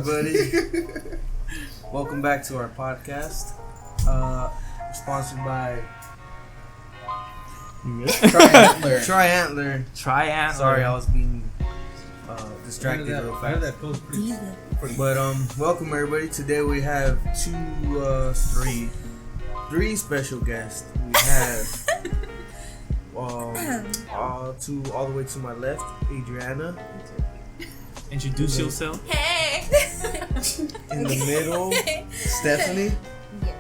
everybody. Welcome back to our podcast. Sponsored by Triantler. Sorry, I was being distracted real fast. But welcome everybody. Today we have three special guests. We have all the way to my left, Adriana. Introduce yourself. Hey. In the middle, Stephanie. Yes.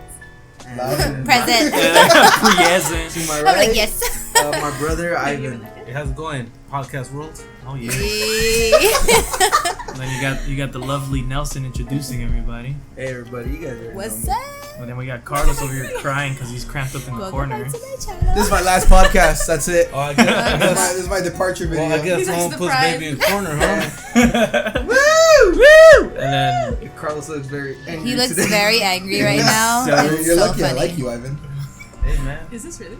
Present. Present. To my I'm right, like, yes. My brother Ivan. Hey, how's it going? Podcast world? Oh yeah. And then you got the lovely Nelson introducing everybody. Hey everybody, you guys are. What's up? And then we got Carlos over here crying because he's cramped up in the Welcome corner. back to my channel. This is my last podcast. That's it. Oh, I guess, This is my departure video. well, I guess He's someone like puts surprised. baby in the corner, huh? Woo! And then Carlos looks very angry He looks today. very angry right now. So It's You're so lucky funny. I like you, Ivan. Hey, man. Is this really?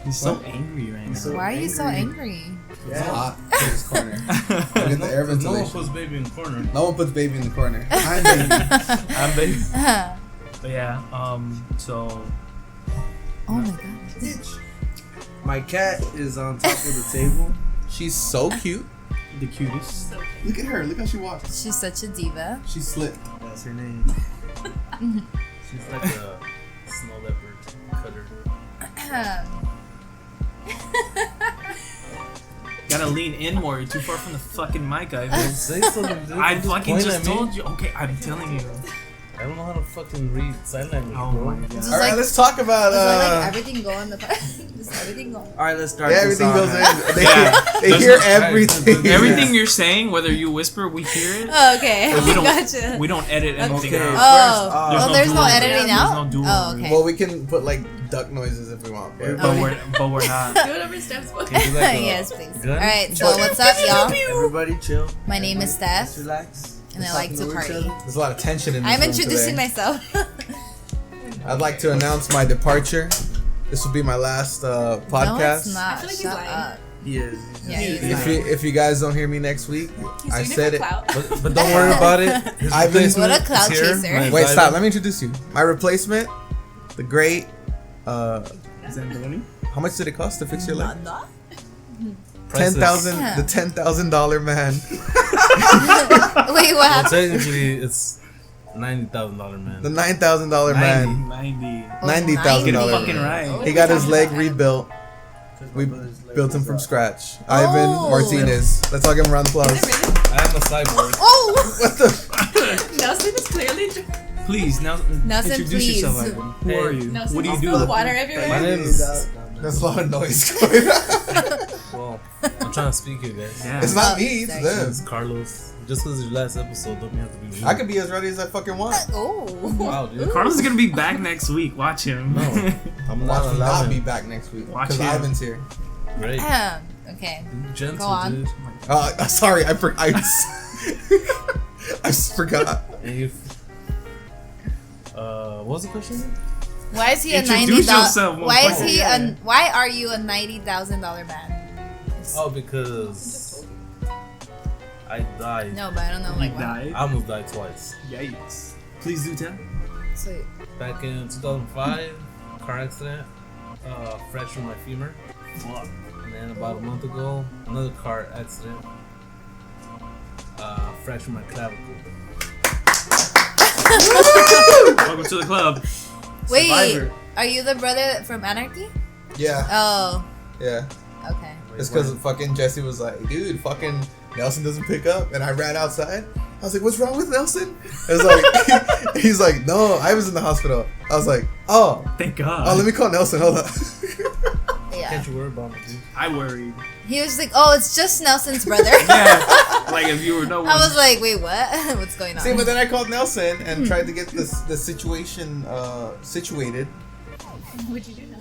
he's so angry right now. So Why are you so angry? It's Yeah. hot in this corner. Look at the air No one ventilation. puts baby in the corner. No one puts baby in the corner. I'm baby. I'm baby. But yeah, so Oh my god. My cat is on top of the table. She's so cute. the cutest. Look at her. Look how she walks. She's such a diva. She's slick. That's her name. She's like a snow leopard cutter. Gotta lean in more. You're too far from the fucking mic, Ivan. Say something, dude. I Don't fucking point just at me. told you. Okay, I'm telling you. I don't know how to fucking read sign language, Oh bro. my god. Just All right, like- let's talk about. like everything go on the just everything go. All right, let's start. Yeah, this everything off. goes in. They, Yeah. they There's hear no- everything. Everything you're saying, whether you whisper, we hear it. Oh, okay. But we don't. Gotcha. We don't edit anything Okay. out. Oh, There's there's no no do-over. editing There's out. no do-over. Oh, okay. Well, we can put like duck noises if we want. But But we're not. Do whatever Steph's book. Can you do like a Yes, please. gun? All right. So what's up, y'all? Everybody, chill. My name is Let's Steph, relax. and I Let's like get to know each party. other. there's a lot of tension in this I'm room introducing today. myself. I'd like to announce my departure. This will be my last No, podcast. it's not. I feel like he's Shut lying. up. He is. Yeah, he is. If you guys don't hear me next week, He's I doing said it it. for clout. But don't worry about it. His Ivan- replacement What a clout is here. chaser. My name's Wait, Ivan. stop. Let me introduce you. My replacement, the great. Zamboni? How much did it cost to fix your leg? Priceless. The $10,000 man. Wait, what Well, happened? technically, it's $90,000 man. The $9,000 man. 90. $90,000 Fucking right. He got his leg rebuilt. We built him from scratch. Ivan Oh. Martinez. Let's all give him a round of applause. I am a cyborg. Oh, What the? Nelson is clearly Please, now Nelson, introduce please. yourself, Ivan. Who Hey, are you? Nelson, What do you spill do? water everywhere. My name is. There's a lot of noise going on. Well, I'm trying to speak here, guys. Yeah. It's not Oh, me, it's sorry. them. It's Carlos. Just because it's your last episode, don't mean you have to be rude. I can be as ready as I fucking want. Oh. Wow, dude. Carlos is gonna be back next week. Watch him. No, I'm Watch not me not be allowing. back next week Watch because him. Ivan's here. Great. Okay. Gentle, Go on. dude. Sorry, I just forgot. And you. What was the question? Why is he a Introduce $90,000? yourself, Why is motherfucker. he a? Why are you a $90,000 man? Oh, because I died. No, but I don't know. You Like why. died. I almost died twice. Yikes. Please do tell. So, Back in 2005, car accident, fractured my femur. Fuck. And then about a month ago, another car accident, fractured my clavicle. Welcome to the club. wait, Survivor. are you the brother from Anarchy? Yeah, Oh, yeah. okay. It's because fucking Jesse was like, dude, fucking Nelson doesn't pick up, and I ran outside. I was like, what's wrong with Nelson? I was like, he's like, no, I was in the hospital. I was like, oh, Thank God. let me call Nelson. Hold on. Yeah. Can't you worry about me, dude? I worried. He was like, oh, it's just Nelson's brother. Yeah. Like if you were no one. I was like, wait, what? What's going on? See, but then I called Nelson and tried to get the situation situated. What'd you do now?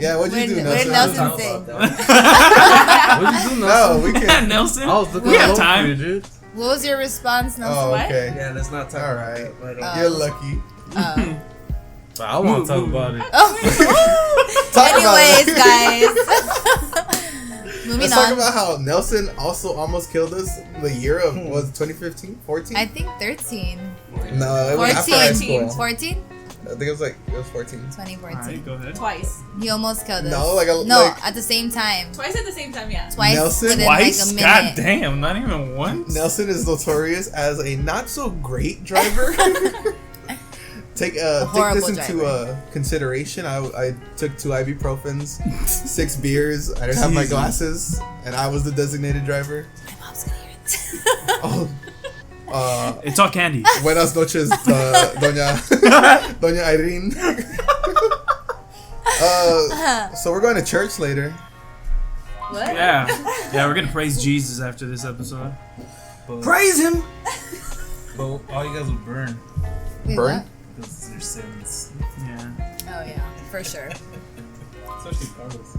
Yeah, what'd you do, What did Nelson? Nelson say? What'd you do, No, Nelson? we can. Nelson. I was looking We have over time. you, dude. What was your response, Nelson? Oh, What? okay. Yeah, let's not talk All about right. that, but, You're lucky. Oh. But I want to talk about it. Oh. Talk about Anyways, it. guys. Moving Let's on. talk about how Nelson also almost killed us the year of, was it 2015? 14? I think 13. No, it was after high school. 14? I think it was 14. 2014. Alright, go ahead. Twice. He almost killed us. No, at the same time. Twice at the same time, yeah. Twice Nelson? within Twice? like a God minute. damn, not even once? Nelson is notorious as a not so great driver. Take this horrible into consideration. I took 2 ibuprofens, 6 beers. I didn't have my glasses, and I was the designated driver. My mom's gonna hear it. Oh, It's all candy. buenas noches, doña Irene. So we're going to church later. What? Yeah. Yeah, we're gonna praise Jesus after this episode. Praise him. But all you guys will burn Wait, Burn? what? because it's your sins. Yeah. Oh yeah, for sure. Especially Carlos.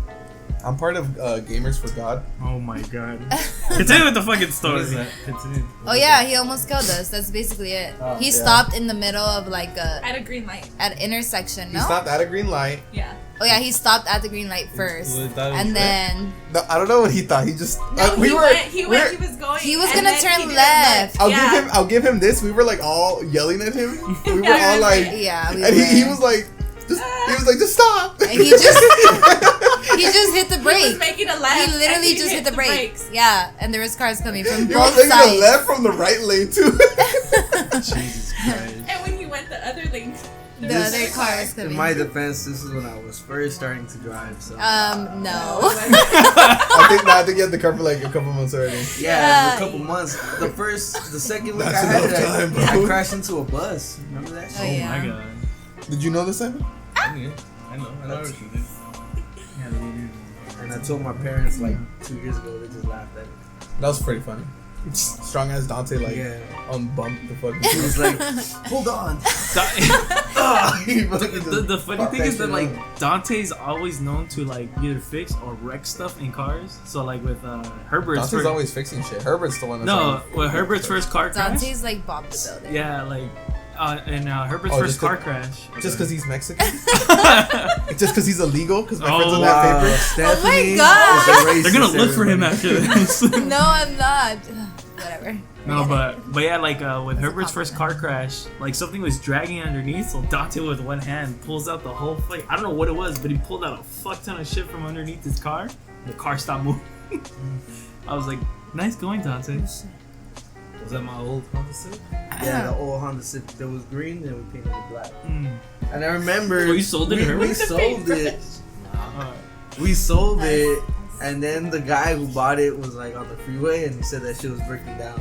I'm part of Gamers for God. Oh my god. Continue with the fucking What story. is that? Continue. Oh yeah, he almost killed us. That's basically it. He yeah. stopped in the middle of like At a green light. at intersection. He No. stopped at a green light. Yeah. Oh yeah, he stopped at the green light first, Well, that was and it. then No, I don't know what he thought. He just No, we he were. went, he we're- was going. He was and gonna then turn he did left. Yeah. I'll give him this. We were like all yelling at him. We were Yeah, I all remember. like, yeah, we and he were. was like, just stop. And he just hit the He was brake. making a left. He literally and just hit the brakes. brakes. Yeah, and there was cars coming from He was both taking sides. the left from the right lane too. Jesus Christ. And when he went the other lane, The other cars In coming. my defense, this is when I was first starting to drive. So No. I think you had the car for like a couple months already. yeah, a couple months. The second week That's I had enough it, time, bro. I crashed into a bus. Remember that? Oh, Oh yeah. my god. Did you know this, Simon? I know everything. Dude. Yeah, they did. And I told my parents like 2 years ago. They just laughed at me. That was pretty funny. Strong as Dante Yeah. unbumped the fucking. He was like, "Hold on." The funny thing is that like Dante's always known to like either fix or wreck stuff in cars. So like with Herbert's Dante's first, always fixing shit. Herbert's the one that's no, always- with Herbert's first car crash. Dante's like bopped the building. Yeah, like in Herbert's Oh, first just car 'cause- crash. Just because he's Mexican? Just because he's illegal? Because my friends Oh, don't have papers? Stephanie God. is a racist, They're gonna look for him everybody. after this. No, I'm not. Whatever. No, Forget but yeah, like with That's a Herbert's first car crash, like something was dragging underneath, so Dante with one hand pulls out the whole thing. I don't know what it was, but he pulled out a fuck ton of shit from underneath his car. The car stopped moving. I was like, nice going, Dante. Was that my old Honda Civic? Yeah, the old Honda Civic that was green, then we painted it black. Mm. And I remember Oh, you sold it, we Herbert? sold it. Uh, We sold it, and then the guy who bought it was like on the freeway, and he said that shit was breaking down.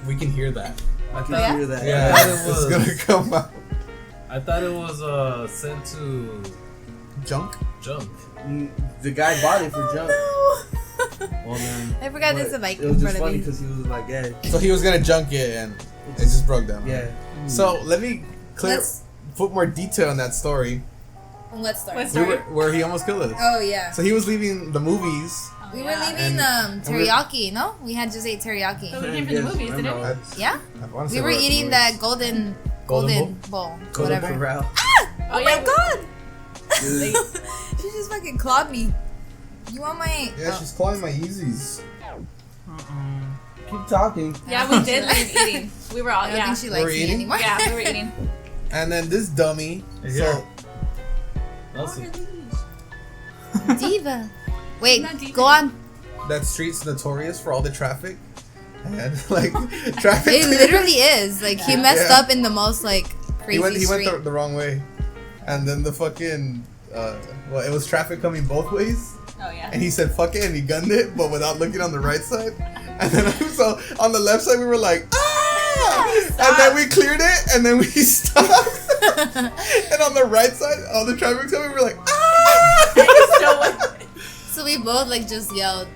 We can hear that. I can yeah? hear that. Yeah. It's gonna come out. I thought it was sent to Junk? junk. The guy bought it for junk. Well then, I forgot But there's a bike it in was front just of funny me. because he was like, yeah, So he was gonna junk it and it just broke down. yeah. So let me Let's put more detail in that story. let's start. Let's We start. were, where he almost killed us. Oh yeah. So he was leaving the movies. We were Yeah. leaving And we're- teriyaki, no? We had just ate So teriyaki. we came from the movies, didn't we? I, Yeah? I wanna say We were we're at the eating movies. that golden bowl. Golden Whatever. Corral. Oh my god! Dude. She just fucking clawed me. You want my Yeah, she's clawing my Yeezys. Keep talking. Yeah, we did leave eating. We were all, I don't yeah. think she likes me eating? anymore. Yeah, we were eating. And then this dummy. Yeah. So Nelson. Diva. Wait, Not diva. go on. that street's notorious for all the traffic. And like traffic. It literally is. Like he messed Yeah. up in the most like crazy He went street. the wrong way. And then the fucking it was traffic coming both ways. Oh, yeah. And he said fuck it and he gunned it, but without looking on the right side. And then so on the left side we were like, ah! And then we cleared it and then we stopped. And on the right side, all the traffic's coming, we were like, ah! Still went. So we both like just yelled.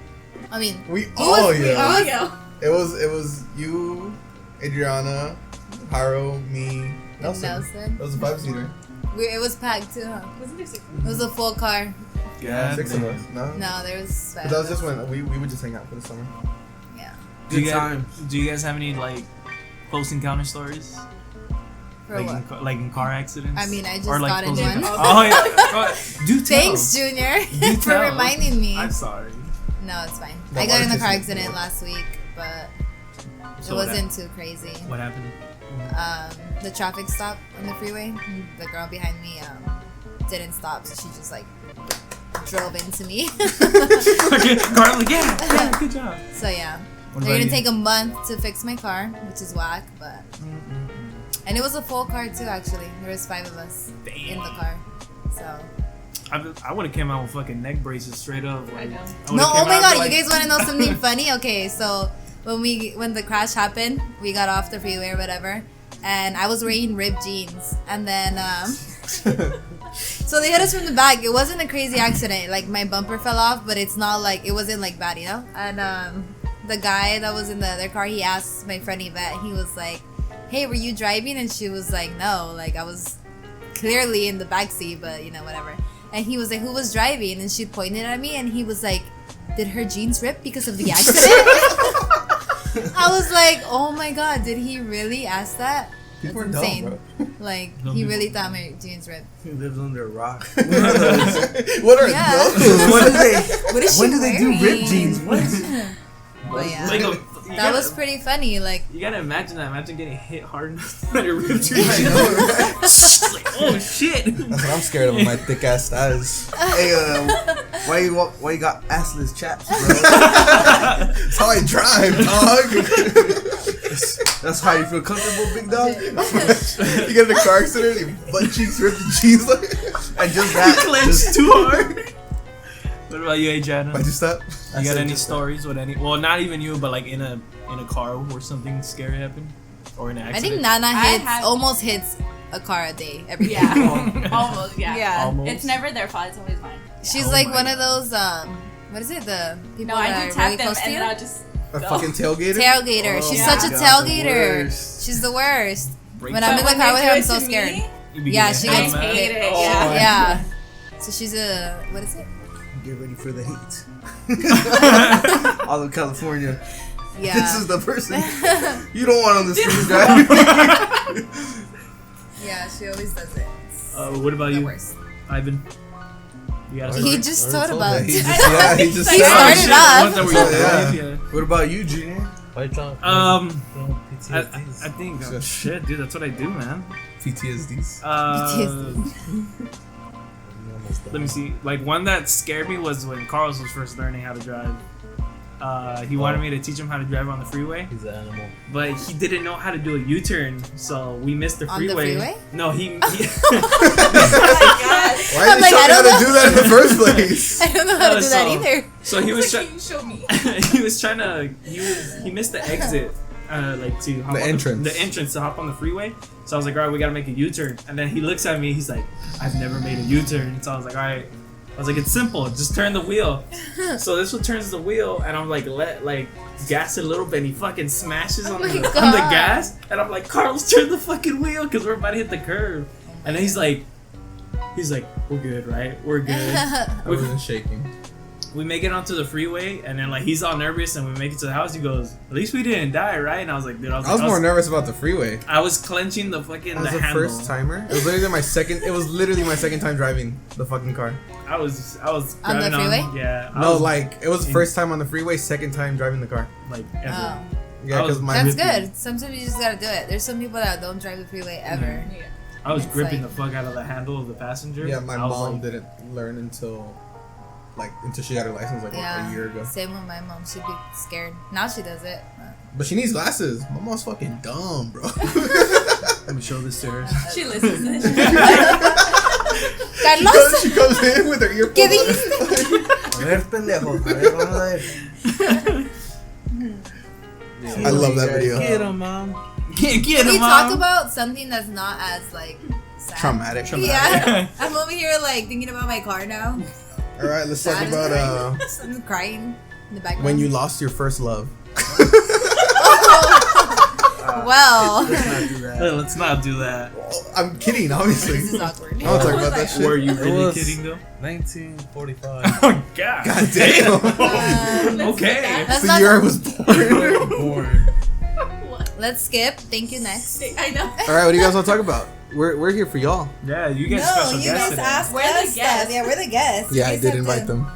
I mean, We all was- yelled. Oh, yeah. It was you, Adriana, Haro, me, Nelson. Nelson. It was a 5-seater. It was packed too, huh? Wasn't there 6? It was a full car. God 6 damn. of us. No. No, there was. But that was just when we would just hang out for the summer. Yeah. Do you Good guys, times. do you guys have any like close encounter stories? For what? In car accidents? I mean, I just Or, like, got in close one. encounter- Oh yeah. Oh, do tell. Thanks, Junior, Do for tell. reminding me. I'm sorry. No, it's fine. That I got in a water car tastes accident good. last week, but So it what wasn't too crazy. What happened? The traffic stop on the freeway. The girl behind me didn't stop, so she just like drove into me. Carl, yeah, good job. So yeah, What they're about gonna you? take a month to fix my car, which is whack. But and it was a full car too. Actually, there was 5 of us in the car. So I would have came out with fucking neck braces straight up. Like, I know. would've no, came oh my out god, like- you guys want to know something funny? Okay, so when the crash happened, we got off the freeway or whatever, and I was wearing ripped jeans, and then so they hit us from the back. It wasn't a crazy accident. Like my bumper fell off, but it's not like it wasn't like bad, you know. And the guy that was in the other car, he asked my friend Yvette. He was like, "Hey, were you driving?" And she was like, "No, like I was clearly in the back seat, but you know whatever." And he was like, "Who was driving?" And she pointed at me, and he was like, "Did her jeans rip because of the accident?" I was like, "Oh my god, did he really ask that?" People That's are insane. dumb, bro. Like Dumb he people. really thought my jeans ripped. He lives under a rock. What are Yeah. those? What do they? What is she When do they do wearing? ripped jeans? What? But yeah, Like that was pretty funny. Like You gotta imagine that. Imagine getting hit hard enough that it ripped your I jeans. know, right? Like, oh shit. That's what I'm scared of with my thick ass thighs. Hey, why you got assless chaps, bro? That's how I drive, dog. That's how you feel comfortable, big dog. You get in a car accident, your butt cheeks rip the jeans like. And just You that. clenched Just, too hard. What about you, Adriana? Why'd you stop? You got any stories with any? Well, not even you, but like in a car where something scary happened, or in an I accident. think Nana I almost hits a car a day every day. Yeah, almost. Yeah. Yeah. Almost. It's never their fault. It's always mine. She's Oh like my one of those what is it? The people No, I that do are tap really them close and to then you. I'll just A go. fucking tailgater? Tailgater. Oh She's my such a God, the tailgater. worst. She's the worst. Break When down. I'm in the When car they with do her, I'm it so to scared. me, You be Yeah, getting she hit, gets man. hate it. Oh, Yeah. Yeah. So she's a what is it? get ready for the heat. All of California. Yeah. This is the person you don't want on the street, guy. Yeah, she always does it. What about The you, worst. Ivan? You got a He story? just Already thought told about that. He it. just, yeah, he just He said- started shit, off. the ones that were Yeah. yeah. What about you, Junior? Why you talking? I think shit, dude. That's what I do, man. PTSDs. Let me see. Like one that scared me was when Carlos was first learning how to drive. He wanted me to teach him how to drive on the freeway, He's an animal. but he didn't know how to do a U-turn, so we missed the On the freeway. freeway? No, he Why I'm did like, you show I me how don't to do that in the first place? I don't know how to No, do that so- either. so he was Like, you show me. he was trying to he missed the exit like to hop The on entrance. the entrance to hop on the freeway. So I was like, all right, we gotta make a U-turn. And then he looks at me, he's like, I've never made a U-turn. So I was like, all right. I was like, it's simple, just turn the wheel. So this one turns the wheel, and I'm like, gas it a little bit, and he fucking smashes on, my the, on the God. gas, and I'm like, Carlos, turn the fucking wheel, because we're about to hit the curve. And then he's like, we're good, right? We're good. I wasn't shaking. We make it onto the freeway, and then like he's all nervous, and we make it to the house. He goes, "At least we didn't die, right?" And I was like, "Dude, I was more nervous about the freeway. I was clenching the fucking I was the the handle. first timer. It was literally my second. It was literally my second time driving the fucking car. I was On the driving freeway? Yeah. I No, was, like it was the first time on the freeway, second time driving the car. like ever. Oh, Yeah, I was- because my that's gripping. good. Sometimes you just gotta do it. There's some people that don't drive the freeway ever. Yeah. I was It's gripping like- the fuck out of the handle of the passenger. yeah, my I was mom like, didn't learn until she got her license like Yeah. a year ago. Same with my mom. She'd be scared. Now she does it. But she needs glasses. My mom's fucking dumb, bro. Let me show this to her. She listens to this. Carlos, she comes in with her earphones. ¿qué on. dijiste? A ver, pendejo. A ver, vamos a ver. I love that video. Get him, mom. Can't get Can we him, talk Mom. about something that's not as like sad? Traumatic. Yeah, I'm over here like thinking about my car now. All right, let's talk Sad about I'm crying in the background. when you lost your first love. Well, Let's not do that. Let's not do that. I'm kidding, obviously. this is awkward. I don't talk about that shit. Were you It really was- kidding though? 1945. Oh God. God damn. Okay. Let's the not- year I was born. Born. Let's skip. Thank you. Next. I know. All right, what do you guys want to talk about? We're here for y'all. Yeah, you get special guests today. We're the guests. Yeah, we're the guests. Yeah, I You guys did have invite to- them.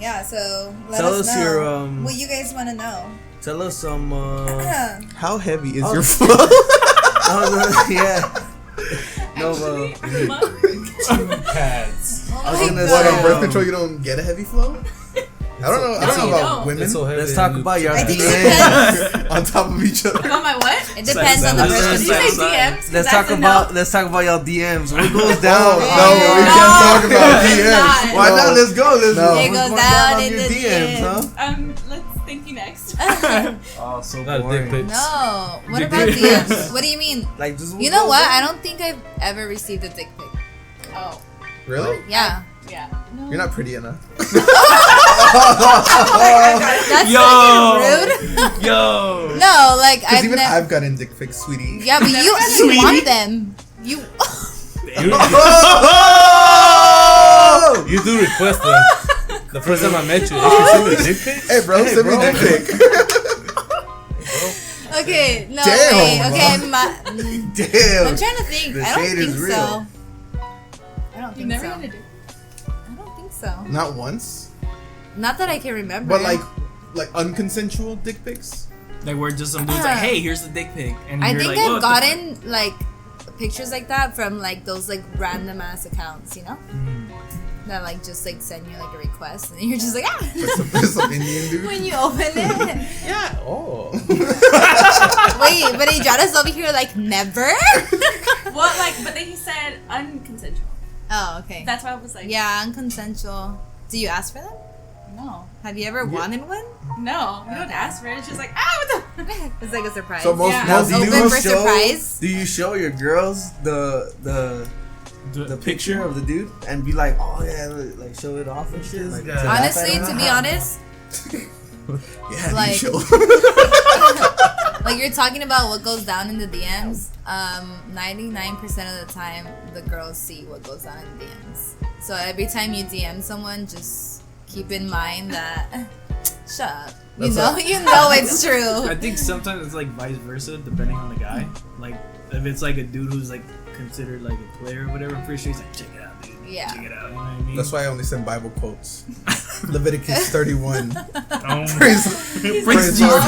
Yeah, so let Tell us us know your, what you guys want to know. Tell us some. How heavy is Oh. your flow? Yeah. No, Pads. Oh I was my gonna What, say, on birth control you don't get a heavy flow? I don't know. I don't know you about don't. women It's so heavy. let's talk about your I think it DMs. depends. on top of each other. About my what? It depends on the Did Did you person. say DMs? Let's talk about y'all DMs. What goes Oh, down? no, on we your- can't talk about it's DMs. not. Why No. not? Let's go. Let's No. go. It What's goes going down on in your the DMs, DMs. huh? Let's think you next. Oh, so Not boring. dick pics. No. What Dick about pic. DMs? What do you mean? Like, just You know what? I don't think I've ever received a dick pic. Oh, Really? Yeah. yeah. No. You're not pretty enough. That's Yo. fucking rude. Yo. No, like Because I've even never. I've gotten dick pics, sweetie. Yeah, but you Sweetie. want them. You. Oh! You do request them. The first time I met you, you sent me a dick pic? Hey, bro, send me a dick pic. Okay, no, Damn, wait, okay, Damn. I'm trying to think. The I don't shade is think real. so. I don't You think never so. gonna do. I don't think so. Not once, Not that I can remember. but like unconsensual dick pics. Like where just some dude's like, hey, here's the dick pic, and I you're think like, I've what the gotten like pictures like that from like those like random ass accounts, you know, that like just like send you like a request, and you're just like ah. Some Indian dude. When you open it. Yeah. Oh. Wait, but Adriana's over here like never. Well, like, but then he said unconsensual. Oh, okay. That's why I was like, Yeah, unconsensual. Do you ask for them? no, Have you ever wanted one? no, you don't ask for it. It's just like what the. It's like a surprise. So most Yeah. most do you Open for show- surprise. Do you show your girls the picture of the dude and be like, oh yeah, like show it off and shit? Like, guy. to laugh Honestly, at to him? be honest, yeah, like- you show. like you're talking about what goes down in the DMs. 99% of the time, the girls see what goes down in the DMs. So every time you DM someone, just keep in mind that. Shut up. You know it's true. I think sometimes it's like vice versa, depending on the guy. Like if it's like a dude who's like considered like a player or whatever, I'm pretty sure he's like, check it out, dude. Yeah. Check it out. You know what I mean? That's why I only send Bible quotes. Leviticus 31. Praise, Praise praise Lord.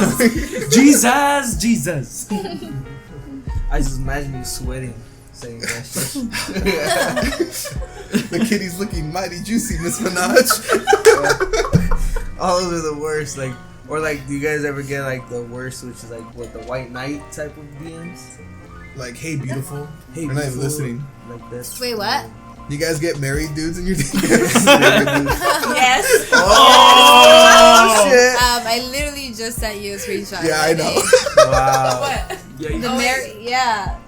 Jesus, Jesus. I just imagine you sweating saying that shit. The kitty's looking mighty juicy, Miss Minaj. All those are the worst. Like, or like, do you guys ever get like the worst, which is like what the white knight type of DMs? Like, hey, beautiful. Hey, You're not even beautiful. listening. Like that's. Wait, what? You guys get married dudes in your DMs? Yes. Oh shit! I literally just sent you a screenshot. Yeah, I know. Wow. What? Yeah, The Oh, Mary, yeah.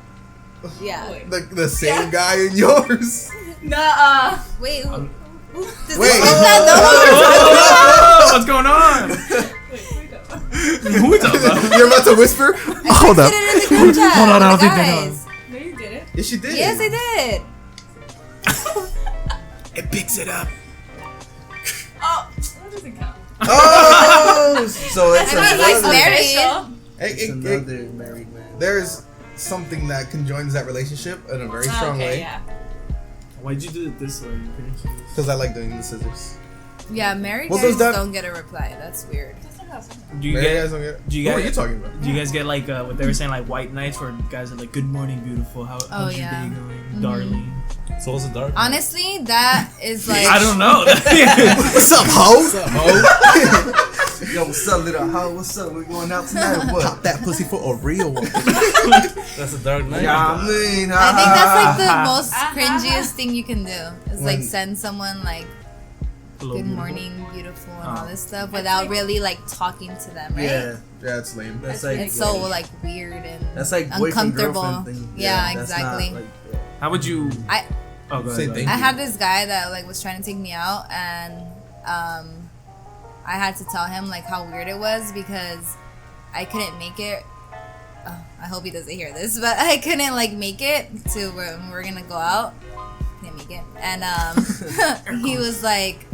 Yeah. Wait. The same guy in yours. Nuh-uh. Wait, who does Wait. this person know what what's going on? Who we talking about? You're about to whisper? Hold we're up. talking about? Put it in the group chat. Hold on, I don't the think they know. guys. No, you did it. Yes, she did. Yes, I did. It picks it up. Oh, that doesn't count. Oh, so it's I mean, he's another. married. Official. It's another married man. There's something that conjoins that relationship in a very strong Okay, way. yeah. Why'd you do it this way? Because I like doing the scissors. Yeah, married What guys does that- don't get a reply. That's weird. That's not how it's done. Do you Married get? guys don't get. do you What are guys- you talking about? Do you guys get like what they were saying, like white nights, where guys are like, "Good morning, beautiful. How's your yeah. day going, darling?" So what's the dark? Honestly, that is like. I don't know. What's up, ho? Yo, what's up, little hoe? What's up? We going out tonight or what? Pop that pussy for a real one. That's a dark night. Yeah, I mean, I think that's like the most Ah. cringiest thing you can do. Is like When- send someone like Hello, good beautiful. morning, beautiful, and all Oh. this stuff without really like talking to them, right? yeah, Yeah, it's lame. that's That's like It's so like weird and that's like boyfriend uncomfortable. girlfriend thing. Yeah, that's exactly. Not, How would you? I- Oh, go Say ahead. thank I you. had this guy that like was trying to take me out, and I had to tell him like how weird it was because I couldn't make it. Oh, I hope he doesn't hear this, but I couldn't like make it to where we're gonna go out. Couldn't make it, and he was like,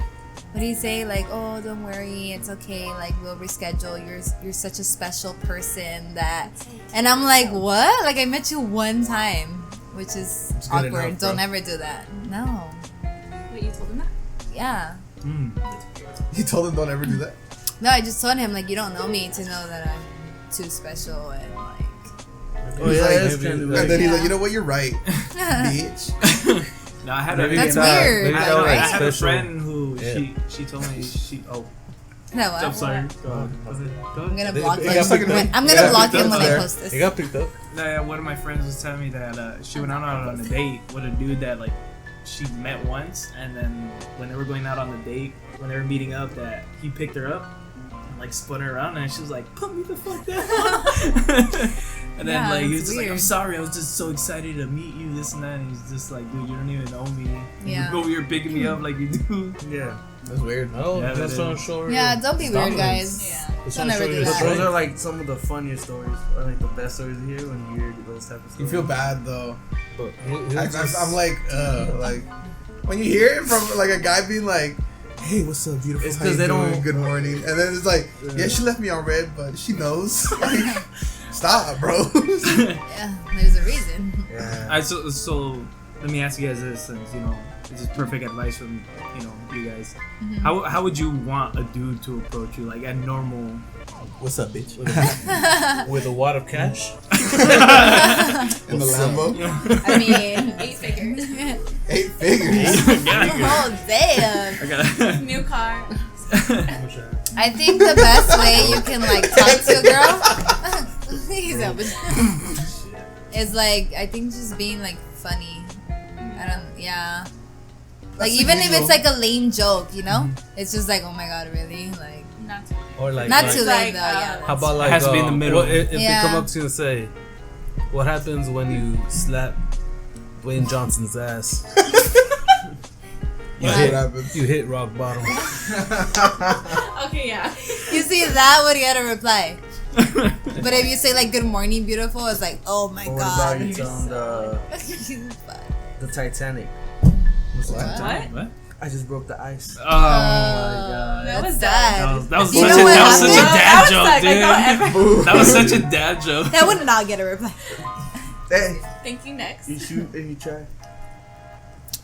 "What do you say? Like, oh, don't worry, it's okay. Like, we'll reschedule. You're such a special person that." And I'm like, "What? Like, I met you one time, which is It's good awkward. enough, Don't bro. ever do that. No, Wait, you told him that? yeah." Mm. You told him don't ever do that? No, I just told him, like, you don't know me to know that I'm too special and, like... Oh, yeah, that's maybe, kind of and then he's Yeah. like, you know what? You're right, bitch. No, I had Maybe That's it's not- weird. maybe I, that was, I like, had a special. friend who Yeah. she told me No, what? I'm sorry. Go I'm ahead. gonna They- block they him. got picked up. I'm They gonna got block picked him up when I there. post this. He got picked up. No, yeah, one of my friends was telling me that she went out on a date with a dude that like she met once, and then when they were going out on the date, when they were meeting up, that he picked her up and like spun her around, and she was like, "Put me the fuck down." And then Yeah, like he it's was just like, "I'm weird. sorry, I was just so excited to meet you, this and that." And he's just like, "Dude, you don't even know me. Yeah. You go over here picking me up like you do." Yeah. That's weird. No, Yeah, that's that trying is. to show her. Yeah, don't be weird, dominance. guys. Yeah. That's Don't trying to ever show do you that. his Those strength. are like some of the funniest stories, or like the best stories to hear when you hear those type of stories. You feel bad though. But he I'm like when you hear it from like a guy being like, "Hey, what's up, beautiful? It's How you 'cause they doing? don't- Good morning," and then it's like, "Yeah, she left me on red, but she knows." Like, stop, bro. Yeah, there's a reason. Yeah. So let me ask you guys this, since you know this is perfect advice from you guys. Mm-hmm. How would you want a dude to approach you, like a normal? What's up, bitch? with a wad of cash. In the Lambo, I mean, 8 figures. 8 figures. oh damn. I got New car. I think the best way you can like talk to a girl he's up, is like, I think just being like funny. Yeah. Like That's even if illegal. it's like a lame joke, you know, it's just like, oh my god, really? Like Not too Or like, not like, too like, lame though. Yeah. How about like has to be in the middle. What, if Yeah. they come up to you and say, "What happens when you slap Dwayne Johnson's ass?" That's what happens. You hit rock bottom. Okay, yeah. You see, that would get a reply. But if you say like "Good morning, beautiful," it's like, oh my What god. about you tell them the Titanic? What? what? I just broke the ice. Oh my god. That was sad. That was You such know a what that was such a happened? dad joke, Like, dude. That was such a dad joke. That would not get a reply. Hey, Thank you, next. you shoot and you try.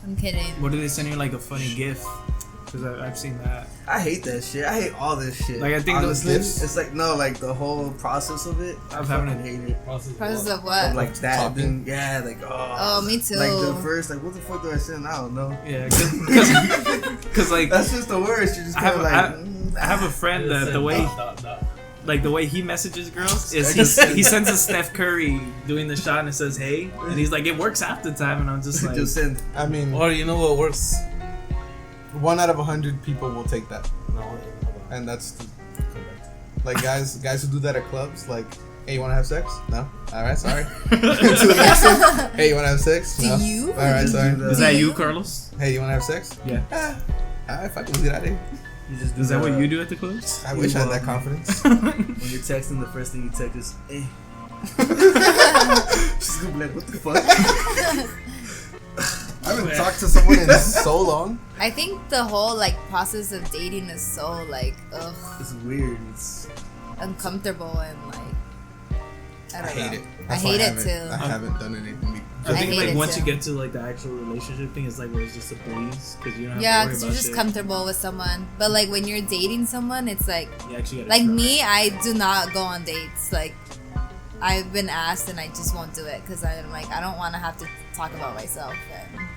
I'm kidding. What do they send you, like a funny GIF? Because I've seen that. I hate that shit. I hate all this shit. Like I think those Honestly, GIFs. It's like no, like the whole process of it. I I'm having fucking hate it. Process of Of what? like that, Talking. then, yeah, like Oh, me too. Like the first, like what the fuck do I send? I don't know. Yeah, because like That's just the worst. You're just I have kind of a- like. I have a friend that the way like the way he messages girls is he sends a Steph Curry doing the shot and it says hey, and he's like, it works half the time, and I'm just like, just send. I mean, Or you know what works? 1 out of 100 people will take that, No. and that's like guys who do that at clubs. Like, hey, you want to have sex? No. All right, sorry. To the next one. Hey, you want to have sex? Do No. you? All right, sorry. is that you, Carlos? Hey, you want to have sex? Yeah. All right, fuck it, let's get out of here. You just do Is that what you do at the clubs? I wish I had that confidence. When you're texting, the first thing you text is, "Eh." She's gonna be like, "What the fuck?" I haven't talked to someone in so long. I think the whole like process of dating is so like It's weird. It's uncomfortable and like I don't I hate know. it. I That's why hate it haven't- too. I haven't done anything. I think hate like it once you too. get to like the actual relationship thing, it's like where it's just a breeze because you don't have Yeah, to worry because about you're just shit. comfortable with someone. But like when you're dating someone, it's like You actually gotta like try. me, I do not go on dates. Like I've been asked and I just won't do it because I'm like, I don't want to have to talk about myself. And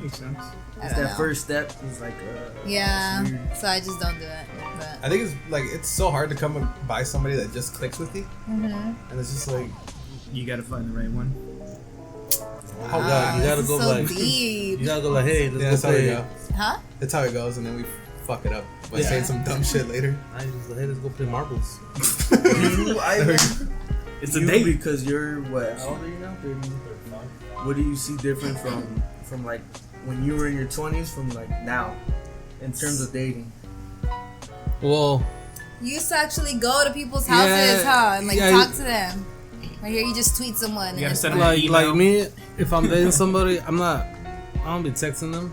Makes sense. I it's don't that know. first step. Is like, Yeah, it's weird. so I just don't do it. But I think it's like it's so hard to come by somebody that just clicks with you, Mhm. and it's just like, You gotta find the right one. Oh god, you this gotta is go so like deep. you gotta go like, hey, yeah, let's that's go how we play. go. Huh? That's how it goes, and then we fuck it up by Yeah. saying some dumb shit later. I just like, hey, let's go play marbles. You, I, It's a you, date. because you're what? How old are you now? 30? What do you see different from like when you were in your 20s from like now, in terms of dating? Well, You used to actually go to people's houses, Yeah, huh? And like yeah, talk to them. Right here, you just tweet someone. You gotta and it's send like- them like email. me, if I'm dating somebody, I don't be texting them.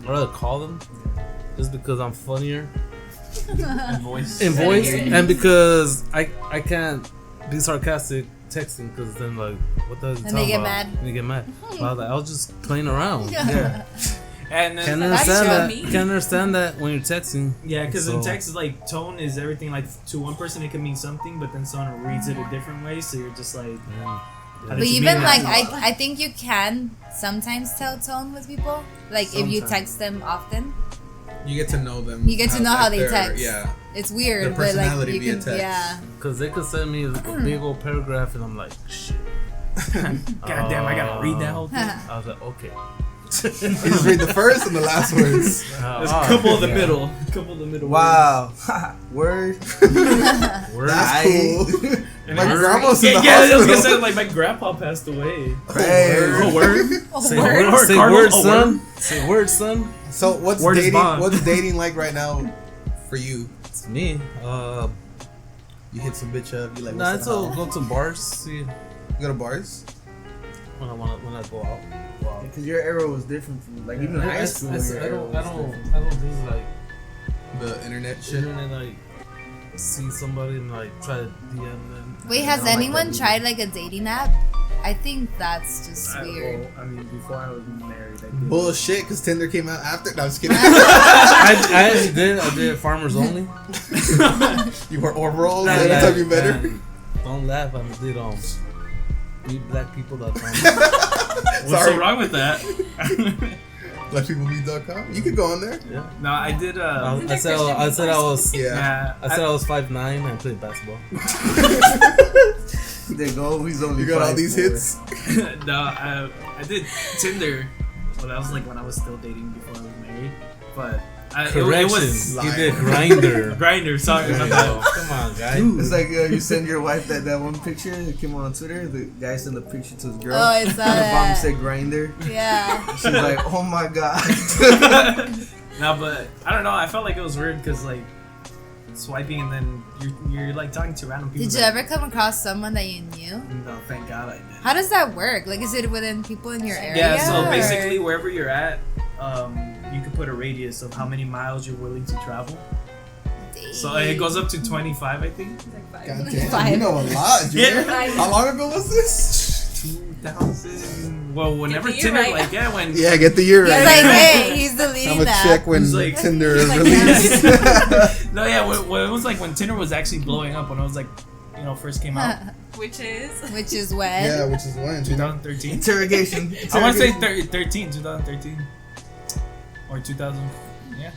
I'd rather call them, just because I'm funnier in voice. in voice, and because I can't be sarcastic texting, because then like what the hell is he And they talking get about? mad. And they get mad. But I was just playing around. Yeah. And then, Can't That's understand so that. mean. Can't understand that when you're texting. yeah, because in So- text is like tone is everything. Like to one person it can mean something, but then someone reads it a different way. So you're just like, Yeah. how But did you even mean like that? I think you can sometimes tell tone with people. Like if you Sometimes. text them often, You get to know them. you get to know how they they're- text. Yeah. It's weird, Their but like personality you via can, text. yeah. Because they could send me a big old paragraph and I'm like, shit. God damn, I gotta read that whole thing. I was like, okay. You just read the first and the last words. There's a couple of the middle. A couple of the middle. Wow. Word. Word. That's cool. And My then- grandma's in the Yeah, I was gonna hospital. say like my grandpa passed away. Hey. Oh, word. Say Word. word, say Cardinal? word, Oh, son. Say word, son. So what's Word is dating? bond. What's dating like right now for you? It's me. You hit some bitch up. You like? Nah, what's it's the all hell? go to bars. See You go to bars? when I go out. Wow. Because your era was different from like even high school. I your era was different. don't do like The internet shit. internet like see somebody and like try to DM them. Wait, I has don't like anyone that tried like a dating app? I think that's just weird. Well, I mean, before I was married, I did. Bullshit, because Tinder came out after. No, I'm just kidding. I actually did. I did farmers only. You were overalls Nah, every yeah, time you met her. And don't laugh. I did meetblackpeople.com. What's Sorry. so wrong with that? Blackpeoplemeet.com. You could go on there. Yeah. No, I did. I said I was. Yeah. Yeah, I said I was 5'9" and I played basketball. They go. He's only. You got all these 5'4". hits. no, I did Tinder. Well, that was like when I was still dating before I was married. But it Correction. was You did grinder. Grinder. Sorry about that. Come on, guy. It's like you send your wife that one picture that came on Twitter. The guy sent a picture to his girl. Oh, I saw And the bottom that. said grinder. Yeah. She's like, oh my god. No, but I don't know. I felt like it was weird because like swiping and then you're like talking to random people. Did you that- ever come across someone that you knew? No, thank God I did. How does that work? Like, is it within people in your area? Yeah, so or- basically wherever you're at, you can put a radius of how many miles you're willing to travel. So it goes up to 25, I think. Like God five. damn, Five. you know a lot, Junior. Yeah. How long ago was this? 2000. Well, whenever Get the year Tinder, right. like, yeah, when. Yeah, get the year He's right. like, hey, he's deleting I'm gonna that. check when He's like- Tinder He's like, released. No, yeah, when it was like when Tinder was actually blowing up, when it was like, first came out. Which is Which is when? Yeah, which is when? 2013. Interrogation. I want to say 2013. Or 2000. Yeah.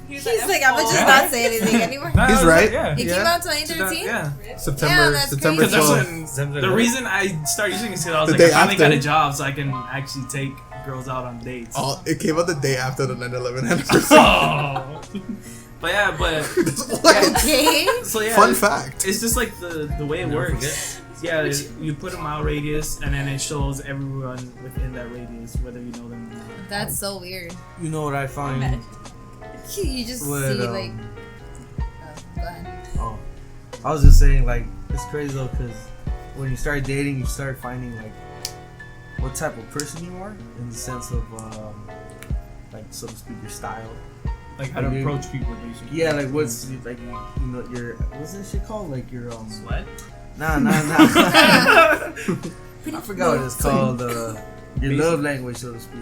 He's like, I'm gonna just not say anything anymore. No, He's I was right. Like, yeah. It came out 2013? Yeah. September. Yeah, that's September crazy. Because 12th. that's when the reason I started using it is because I was The like, I day finally got after. a job, so I can actually take girls out on dates. Oh, it came out the day after the 9/11 anniversary. Oh. But yeah, but Okay. so yeah. Fun fact. It's just like the way it Never works. Yeah, you put a mile radius, and then it shows everyone within that radius, whether you know them or not. That's so weird. You know what I find? Imagine. You just What, see, like. Go ahead. Oh, I was just saying, like, it's crazy though, because when you start dating, you start finding like what type of person you are, in the sense of, like, so to speak, your style. Like how to Like, approach people, basically. Yeah, like what's like you know your what's that shit called? Like your Sweat? nah. I forgot what it's called. Your love language, so to speak.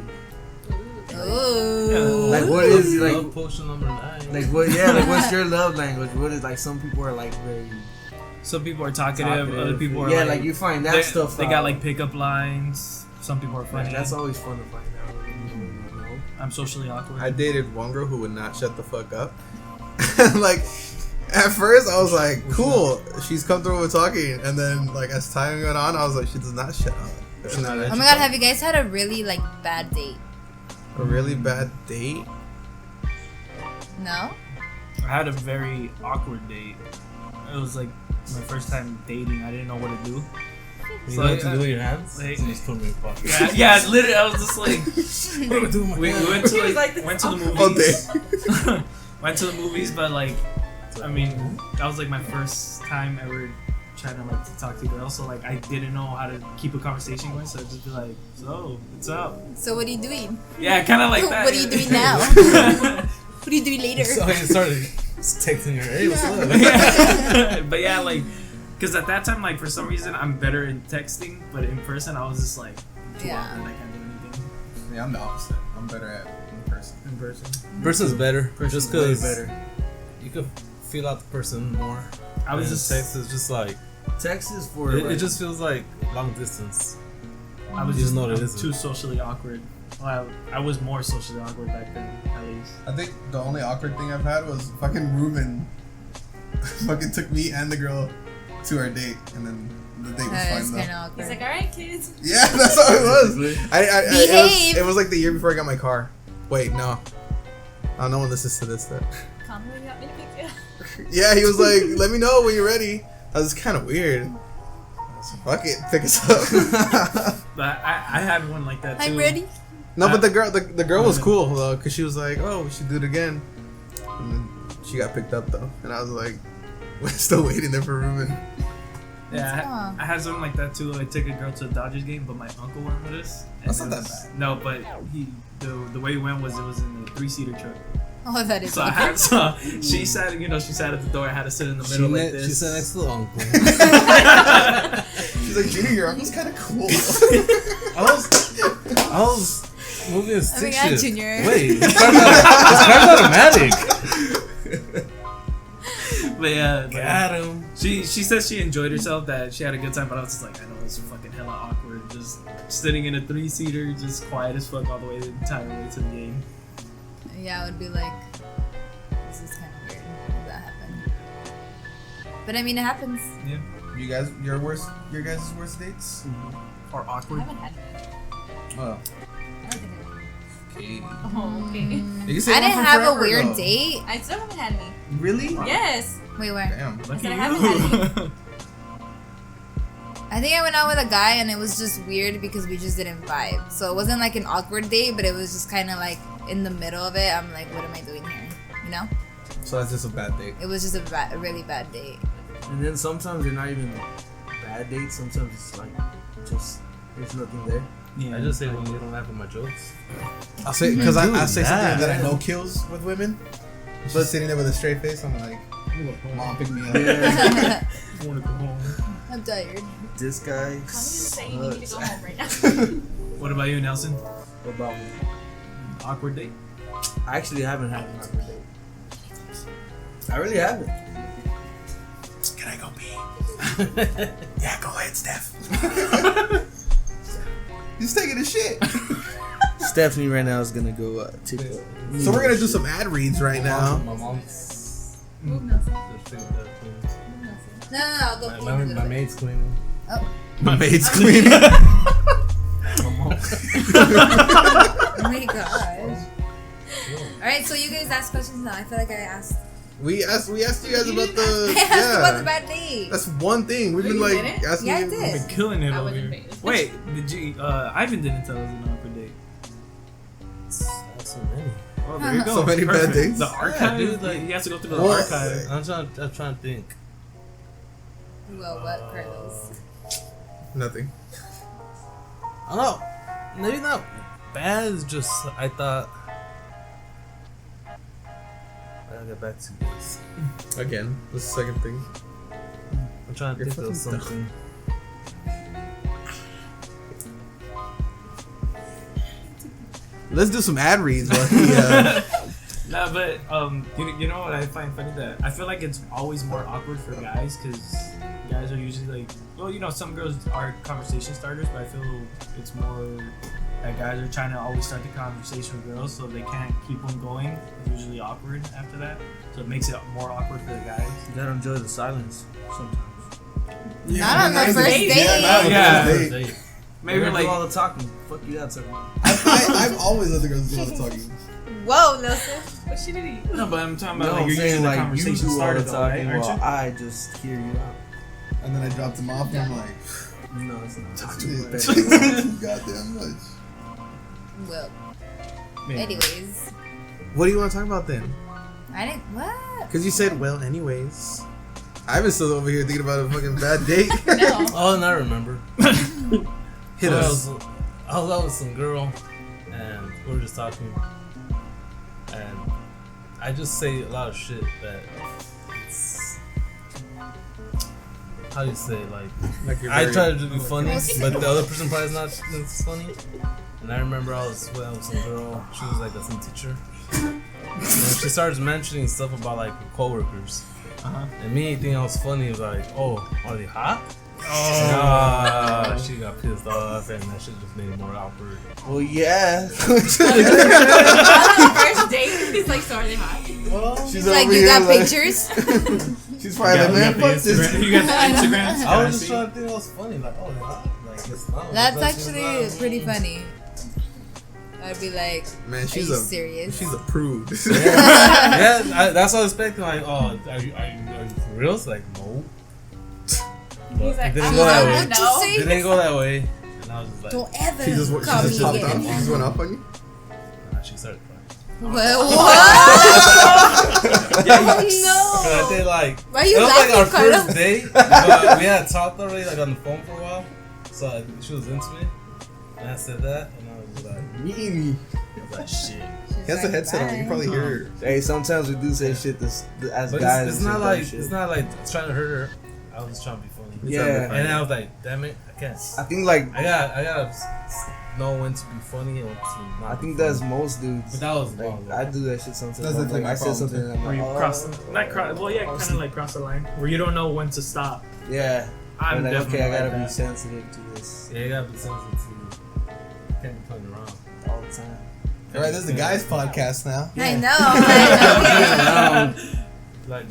Ooh. Like what is Love like potion number 9. like what? Yeah, like what's your love language? What is like some people are like very Some people are talkative, other people are yeah, like, like you find that they, stuff. They out. got like pickup lines. Some people are Like, funny. that's always fun to find out. You know? I'm socially awkward. I dated one girl who would not shut the fuck up. Like, at first I was like, cool, she's comfortable with talking, and then like as time went on, I was like, she does not shut up. And then Oh my god, have you guys had a really like bad date? a really bad date. No? I had a very awkward date. It was like my first time dating. I didn't know what to do. You So, know what to uh, do with your hands? like- Just put them in your pocket. Yeah, literally, I was just like, What do I do with my we hands? went to He was like like, went to the All movies. day. Went to the movies, but like, I mean, that was like my first time ever trying to like to talk to girls. So like, I didn't know how to keep a conversation going. So I'd just be like, so what's up? So what are you doing? Yeah, kind of like that. What are you doing now? What are you doing later? So I started texting her, hey, what's up? Yeah. But yeah, like, because at that time, like, for some reason, I'm better in texting, but in person, I was just like, too Yeah. awkward, I can't do anything. Yeah, I'm the opposite. I'm better at in person. in person. Person's better. Person's Just way because better. you could feel out the person more. I was And just text is just like Text is for it like, just feels like long distance. I was You just know what it I'm is. too socially awkward. Well, I was more socially awkward back then, at least. I think the only awkward thing I've had was fucking Ruben. Fucking took me and the girl to our date, and then the date was That is fine kind though. of awkward. He's like, all right, kids. Yeah, that's how it was. Behave. It was like the year before I got my car. Wait, no. Oh, no one listens to this then. Come when you want me to pick you up. Yeah, he was like, let me know when you're ready. That was kind of weird. So fuck it, pick us up. But I had one like that too. I'm ready. No, but the girl was cool though, cause she was like, oh, we should do it again. And then she got picked up though, and I was like, we're still waiting there for Ruben. Yeah, Aw. I had something like that too. I took a girl to a Dodgers game, but my uncle went with us. and That's not it that was- bad. No, but the way he went was it was in a 3-seater truck. Oh, that is So I awkward. had she sat at the door. I had to sit in the middle like this. She sat next to the uncle. She's like, Junior, your uncle's kind of cool. I was moving a Oh my stick God, shift. Junior. Wait, this car's automatic. But yeah, Got him. she said she enjoyed herself, that she had a good time. But I was just like, I know it's fucking hella awkward, just sitting in a 3-seater, just quiet as fuck all the way the entire way to the game. Yeah, I would be like, this is kind of weird if that happened. But I mean, it happens. Yeah, You guys, your guys' worst dates? or I awkward. haven't had one. Oh, I don't think I okay. have. Oh, okay. You can say I one didn't from have a forever, weird though. date. I still haven't had any. really? Yes. Wait, where? Damn. Lucky I you. haven't had I think I went out with a guy and it was just weird because we just didn't vibe. So it wasn't like an awkward date, but it was just kind of like in the middle of it. I'm like, what am I doing here? You know? So that's just a bad date. It was just a really bad date. And then sometimes they're not even bad dates. Sometimes it's like just there's nothing there. Yeah, I just say when you don't laugh at my jokes. I'll say because I Dude, say something that. that I know kills with women. She's sitting there with a straight face. I'm like, Mom, pick me up. Yeah. I want to go home. I'm tired. This guy. Tell me to say you need to go home right now. What about you, Nelson? What about me? Awkward date? I actually haven't had an awkward date. I really haven't. Can I go pee? Yeah, go ahead, Steph. He's taking a shit. Stephanie right now is gonna go take a. So we're gonna do some ad reads right now. My mom's Move, Nelson. just thinking that thing. Move, Nelson. No, I'll go My clean it. my maid's cleaning. Oh. My maid's cleaning. Oh my gosh. Alright, so you guys ask questions now. I feel like I asked. We asked you guys about the. I asked about the Yeah. bad date. That's one thing. We've Oh, been you like did it? asking Yeah, I you. did. Been killing it I over wasn't here. paying attention. Wait, did you? Ivan didn't tell us an awkward date. That's so many. Oh, there you go. So many bad dates. The archive, dude, like- he has to go through the Well, archive. I'm trying to think. Well, what, Carlos? Nothing. I don't know. Maybe not bad. It's just I thought. I'll get back to this. Again, the second thing. I'm trying to You're think of fucking dumb. something. Let's do some ad reads while he. Nah, but you know what I find funny, that I feel like it's always more awkward for guys, because guys are usually like, well, you know, some girls are conversation starters, but I feel it's more that guys are trying to always start the conversation with girls, so they can't keep them going. It's usually awkward after that, so it makes it more awkward for the guys. You gotta enjoy the silence sometimes. Not on the first date. Yeah, not on the Yeah. first date. Maybe You're gonna like do all the talking. Fuck you, that's everyone. I've always let the girls do all the talking. Whoa, Nelson. What she did he? no, but I'm talking No, about like I'm you're saying usually the like you conversation do all starter the though, right? talking Aren't while you? I just hear you out. And then I dropped him off and I'm like, No, it's not. talk It's to too me. bad. Too goddamn much. Well, Maybe. anyways. What do you want to talk about then? I didn't. What? Because you said, well, anyways. Ivan's still over here thinking about a fucking bad date. No. Oh, and I remember. Hit So us. I was out with some girl, and we were just talking, and I just say a lot of shit that it's, how do you say, like, Like you're I very- try to be funny, Okay. but the other person probably is not as funny. And I remember I was with some girl. She was like some teacher. And she starts mentioning stuff about like her coworkers. And me thinking I was funny was like, oh, are they hot? Oh, she got pissed off, and that shit just made it more awkward. Well, yeah. On the first date, he's like, so are they hot? Well, She's Like, over you here, got like- pictures? She's probably like, man, fuck this. You got the Instagram. I was just trying to think it was funny. Like, oh, they're hot. Like, it's not. That's It's actually not. pretty funny. I'd be like, Man, are she's you a serious? she's a prude. Yeah, that's what I was expecting. Like, oh, are you for real? It's like, no. He's like, It didn't I'm go that not way. What you no. say? It didn't go that way. And I was just like, Don't ever She just call me popped off. She again. just went off on you. nah, she started crying. Well, what? Cause I No. did like, Why are you it was like our laughing, Carlos? first date, but we had talked already like on the phone for a while. So I think she was into me. And I said that, and I was like, Meanie. shit. He has a headset on. You can probably hear her. Hey, sometimes we do say shit as But guys. it's we not say like dumb shit. it's not like trying to hurt her. I was trying to be funny. Yeah. And then I was like, damn it, I can't. I think like I gotta know when to be funny and when to not. I be think funny. that's most dudes. But that was Like, long. I do that shit sometimes. That's I'm like like, my I said problem, something and I'm Where like, you cross, not cross, well, yeah, kind of like cross the line, where you don't know when to stop. yeah. I'm I'm like, definitely okay, I gotta like be that. sensitive to this Yeah, you gotta be sensitive to. Can't be playing around. all the time. All right, this is the guys' podcast now. I know. I know. Like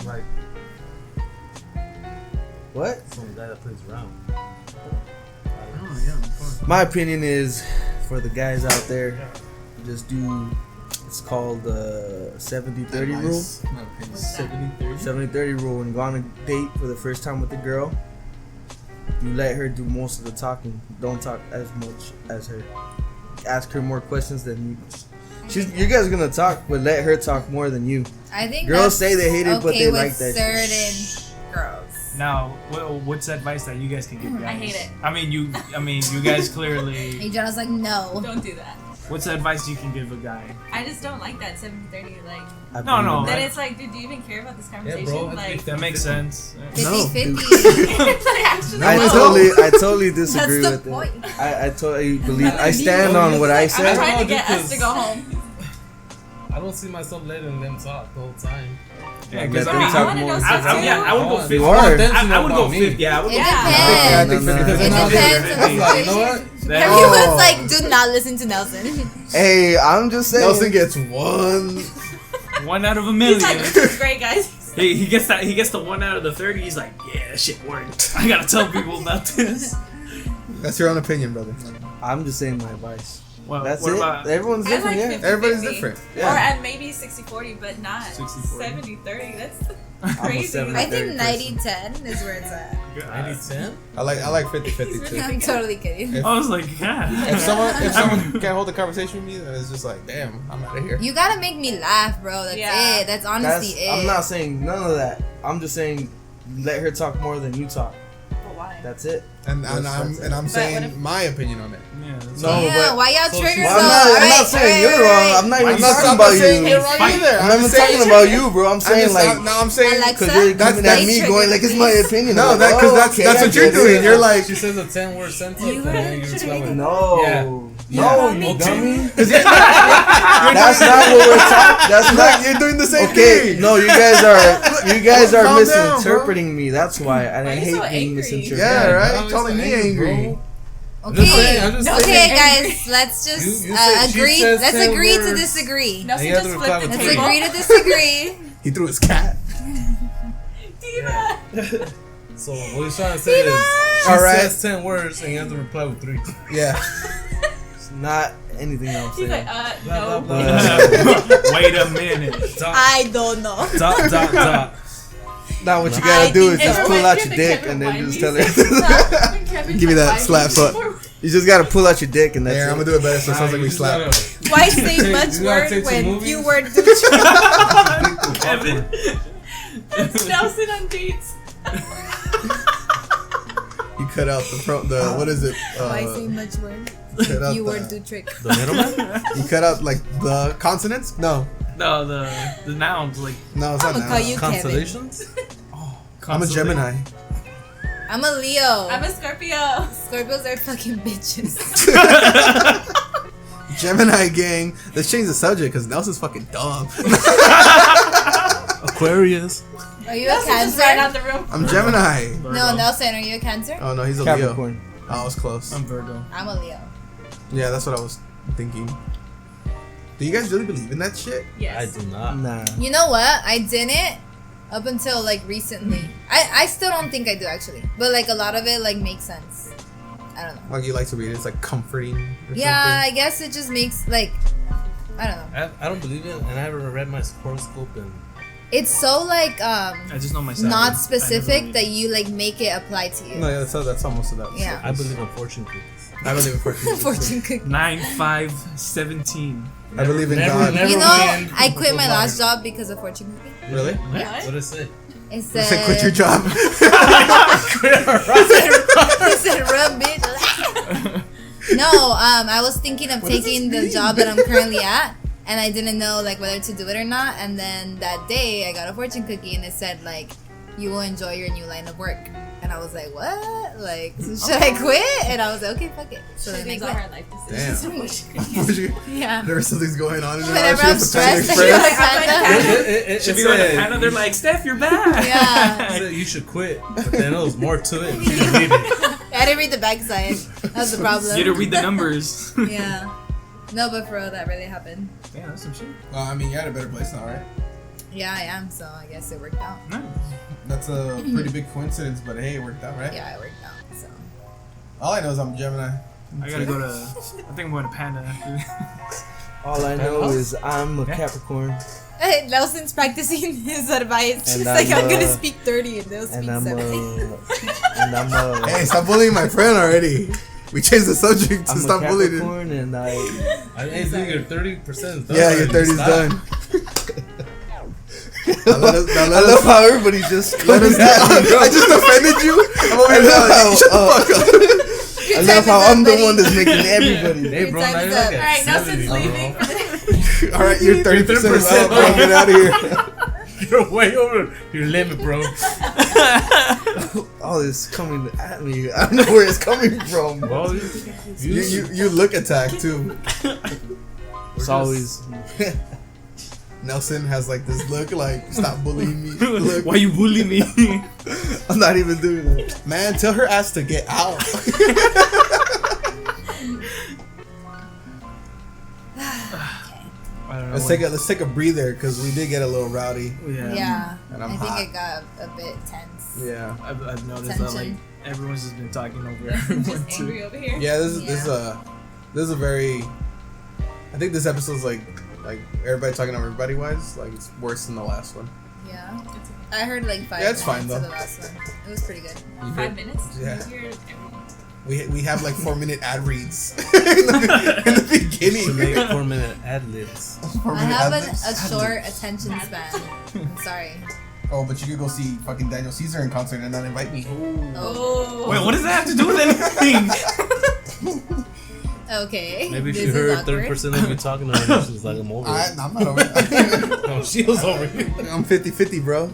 What? some guy that plays around. Oh, yeah, of course. My opinion is, for the guys out there, just do. It's called the 70-30 rule. 70-30 rule. When you go on a date for the first time with a girl, you let her do most of the talking. Don't talk as much as her. Ask her more questions than you. You guys are gonna talk, but let her talk more than you. I think Girls that's say they hate it, but okay they with like that shit. certain girls. Now, what's advice that you guys can give guys? I hate it. I mean, you guys clearly. Adriana's like, no. Don't do that. What's the advice you can give a guy? I just don't like that 70-30. Like, I No, believe no. in then that. it's like, dude, do you even care about this conversation? bro, Like, That makes sense. 50-50. like, actually, I no. totally disagree That's the with it. point. I totally believe. I stand on what I I'm said. trying to No, get us because- to go home. I don't see myself letting them talk the whole time. Yeah, Let because them I mean, talk I wanna more. know I something. would go 50. You I want are. them to I know would about go me. 50. Yeah, I would It go depends. I think No, 50 no. because It they're not depends there. on the I'm like, you know what? situation. That- Everyone's like, do not listen to Nelson. Hey, I'm just saying. Nelson gets one. 1 out of a He's million. like, this is great, guys. He gets that. He gets the 1 out of the 30. He's like, yeah, that shit worked. I gotta tell people about this. That's your own opinion, brother. I'm just saying my advice. Well, That's what it. about Everyone's I different, like yeah. 50-50. Everybody's different. Or at maybe 60-40, but not 60-40. 70-30. That's a crazy. 70. I think 30%. 90-10 is where it's at. 90-10? I like 50-50 too. I'm totally kidding. I was like, yeah. If someone can't hold a conversation with me, then it's just like, damn, I'm out of here. You gotta make me laugh, bro. That's Yeah. it. That's honestly it. I'm not saying none of that. I'm just saying let her talk more than you talk. But why? That's it. And That's I'm But what saying if- my opinion on it. Yeah, that's No, right. Yeah, but- why y'all so trigger she's- so? I'm not saying you're wrong. I'm not even talking about saying you. you're wrong Fight. either. I'm not even just saying- talking about you, bro. I'm saying like no, I'm saying Alexa? because you're coming That's- at me triggered going like it's my opinion. no, I'm that like, because oh, that's okay, that's I what you're get it. doing. You're like, She says a 10-word sentence, You and then you were reply with No, Yeah. no, Yeah. you Me dummy. because That's not what we're talking. That's not. you're doing the same Okay, thing. no, you guys are Calm down, misinterpreting me. That's why, and Why I are you hate so being angry? misinterpreted. Yeah, right. I'm just Calling me angry. I'm just saying, Okay, I'm just okay, saying. guys, let's just You said she agree. says Let's 10 agree to words. disagree. Nelson you have just to reply flipped the with Let's table. agree to disagree. He threw his cat. Diva. So what he's trying to say is, she Alright. says 10 words, and you have to reply with 3. Yeah. It's not anything I'm He's saying. like, Blah, no. blah, blah. Wait a minute. Dot, I don't know. dot, dot. Now what you gotta do is It just pull reminds out me your of dick Kevin and then Wine just tell music. her. When Kevin Give me that Wine slap music. foot. You just gotta pull out your dick and that's Yeah, it. I'm gonna do it better so it sounds like we slap. Why say much You gotta word take some when movies? few words do the Kevin. That's Nelson on dates. You cut out the what is it? Why say much word? Cut out Few the- words do trick. The middleman? You cut out like the consonants? No, No, the nouns like no, it's I'm not gonna call now. you Kevin. Constellations? I'm a Gemini. I'm a Leo. I'm a Scorpio. Scorpios are fucking bitches. Gemini gang. Let's change the subject because Nelson's fucking dumb. Aquarius. Are you a Just ran out Cancer? the room. I'm Gemini. No, Nelson, are you a Cancer? Oh no, he's a Capricorn. Leo. Oh, I was close. I'm Virgo. I'm a Leo. Yeah, that's what I was thinking. Do you guys really believe in that shit? Yes. I do not. Nah. You know what? I didn't up until like recently. I still don't think I do actually, but like a lot of it like makes sense. I don't know. Like you like to read it, it's like comforting. Or Yeah, I guess it just makes like I don't know. I don't believe it, and I haven't read my horoscope and It's so like I just know myself. not specific that you like make it apply to you. No, yeah, that's almost that. Yeah. I believe in fortune cookies. I believe in fortune. Fortune cookie. 9, 5, 17. I believe in Never- God. never- You know, win. I quit my last job because of fortune cookie. Really? What? What did it say? It You said, said quit your job. it said rub bitch. No, I was thinking of What does taking this the mean? job that I'm currently at, and I didn't know like whether to do it or not. And then that day, I got a fortune cookie, and it said like, "You will enjoy your new line of work." And I was like, "What? Like, so should I quit?" And I was like, "Okay, fuck it." So She then I makes all quit. her life decisions. Damn. What she could use. Yeah. Whenever something's going on in your Whenever life, I'm she has to Panda stressed, I Express. feel like Panda. Should be like a panda. They're like, Steph, you're back. Yeah. It said you should quit, but then there was more to it. And she didn't read it. I didn't read the backside. That was the problem. You had to read the numbers. Yeah. No, but for real, that really happened. Yeah, that's some shit. Well, I mean, you're at a better place now, right? Yeah, I am. So I guess it worked out. Nice. That's a pretty big coincidence, but hey, it worked out, right? Yeah, it worked out. So. All I know is I'm Gemini. I gotta go to. I think I'm going to Panda after this. All I know is I'm a Okay. Capricorn, Hey, Nelson's practicing his advice. And He's like, I'm I'm, gonna uh, speak 30 and they'll speak and I'm 70. Hey, stop bullying my friend already. We changed the subject to I'm a stop bullying him. Capricorn, and I I think you're 30% done. Yeah, your already. 30's Stop. done. Now let us, now I let love us, how everybody just let us I just offended you. I'm over here love now. Shut how, the fuck up. I love how I'm the one that's making everybody. Hey, bro, Your now time you're is like up. at Alright, 70, Nelson's bro. leaving for the All right, you're 30% 30%, bro. Get out of here. You're way over your limit, bro. All this coming at me. I don't know where it's coming from. Well, You look attacked too. It's always Nelson has like this look like stop bullying me. Look, Why you bully me? I'm not even doing it. man, tell her ass to get out. I don't know. Let's take a breather because we did get a little rowdy. Yeah. Yeah. And I I'm think hot. it got a bit tense. Yeah. I've noticed that like Tension. everyone's just been talking over I'm everyone just too. angry over here. Yeah, this is a very. I think this episode's like everybody talking over everybody wise. Like it's worse than the last one. Yeah. I heard like 5 Yeah, it's minutes fine, of though. the last one. It was pretty good. 5 minutes? Yeah. You hear everything. We have like 4-minute ad reads in the beginning. to make 4-minute ad libs. 4 I minute have ad-libs. a short attention span. I'm sorry. Oh, but you could go see fucking Daniel Caesar in concert and not invite me. Oh. Wait, what does that have to do with anything? Okay. Maybe this she is heard awkward. 30% of me talking to her and she was like, I'm over it. I'm not over it. Oh, she was over it. I'm 50-50, bro.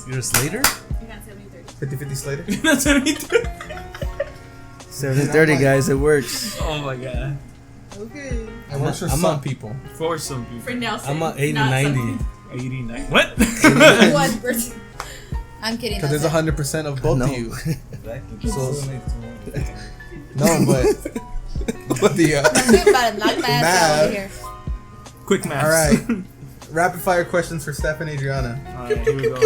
You're a Slater? You got 70-30. 50-50 Slater. That's what he did. 70-30, guys. It works. Oh my god. Okay. It works for I'm some a- people. For some people. For Nelson. I'm a 80 not 90. something. 89. What? One person. I'm kidding. Because there's that's it. 100% of both No. of you. Exactly. So- No, but the Think about it. Knock my ass out Math. over here. Quick math. all right. Rapid fire questions for Steph and Adriana. Alright, here we go.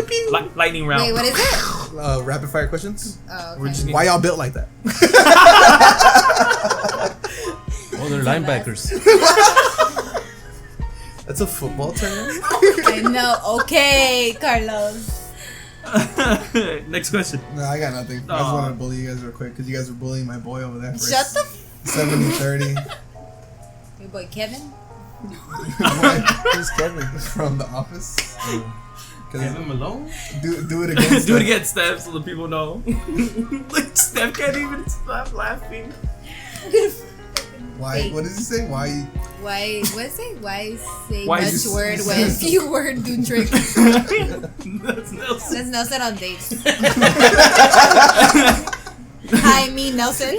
Lightning round. Wait, what is it? Rapid fire questions. Oh, We're okay. just Why y'all built like that? Oh, they're linebackers. That's a football term. I know. Okay, Carlos. Next question. No, I got nothing. I just Aw. wanted to bully you guys real quick because you guys were bullying my boy over there. For Shut the 70-30 your boy Kevin. Who's Kevin? from The Office. Kevin Malone? Do it again. Do it Steph. again, Steph, so the people know. Like, Steph can't even stop laughing. Why? What does he say? Why? Why? What is it? Why say Why much is- word when few word do trick? That's Nelson. That's Nelson on dates. Hi, me Nelson.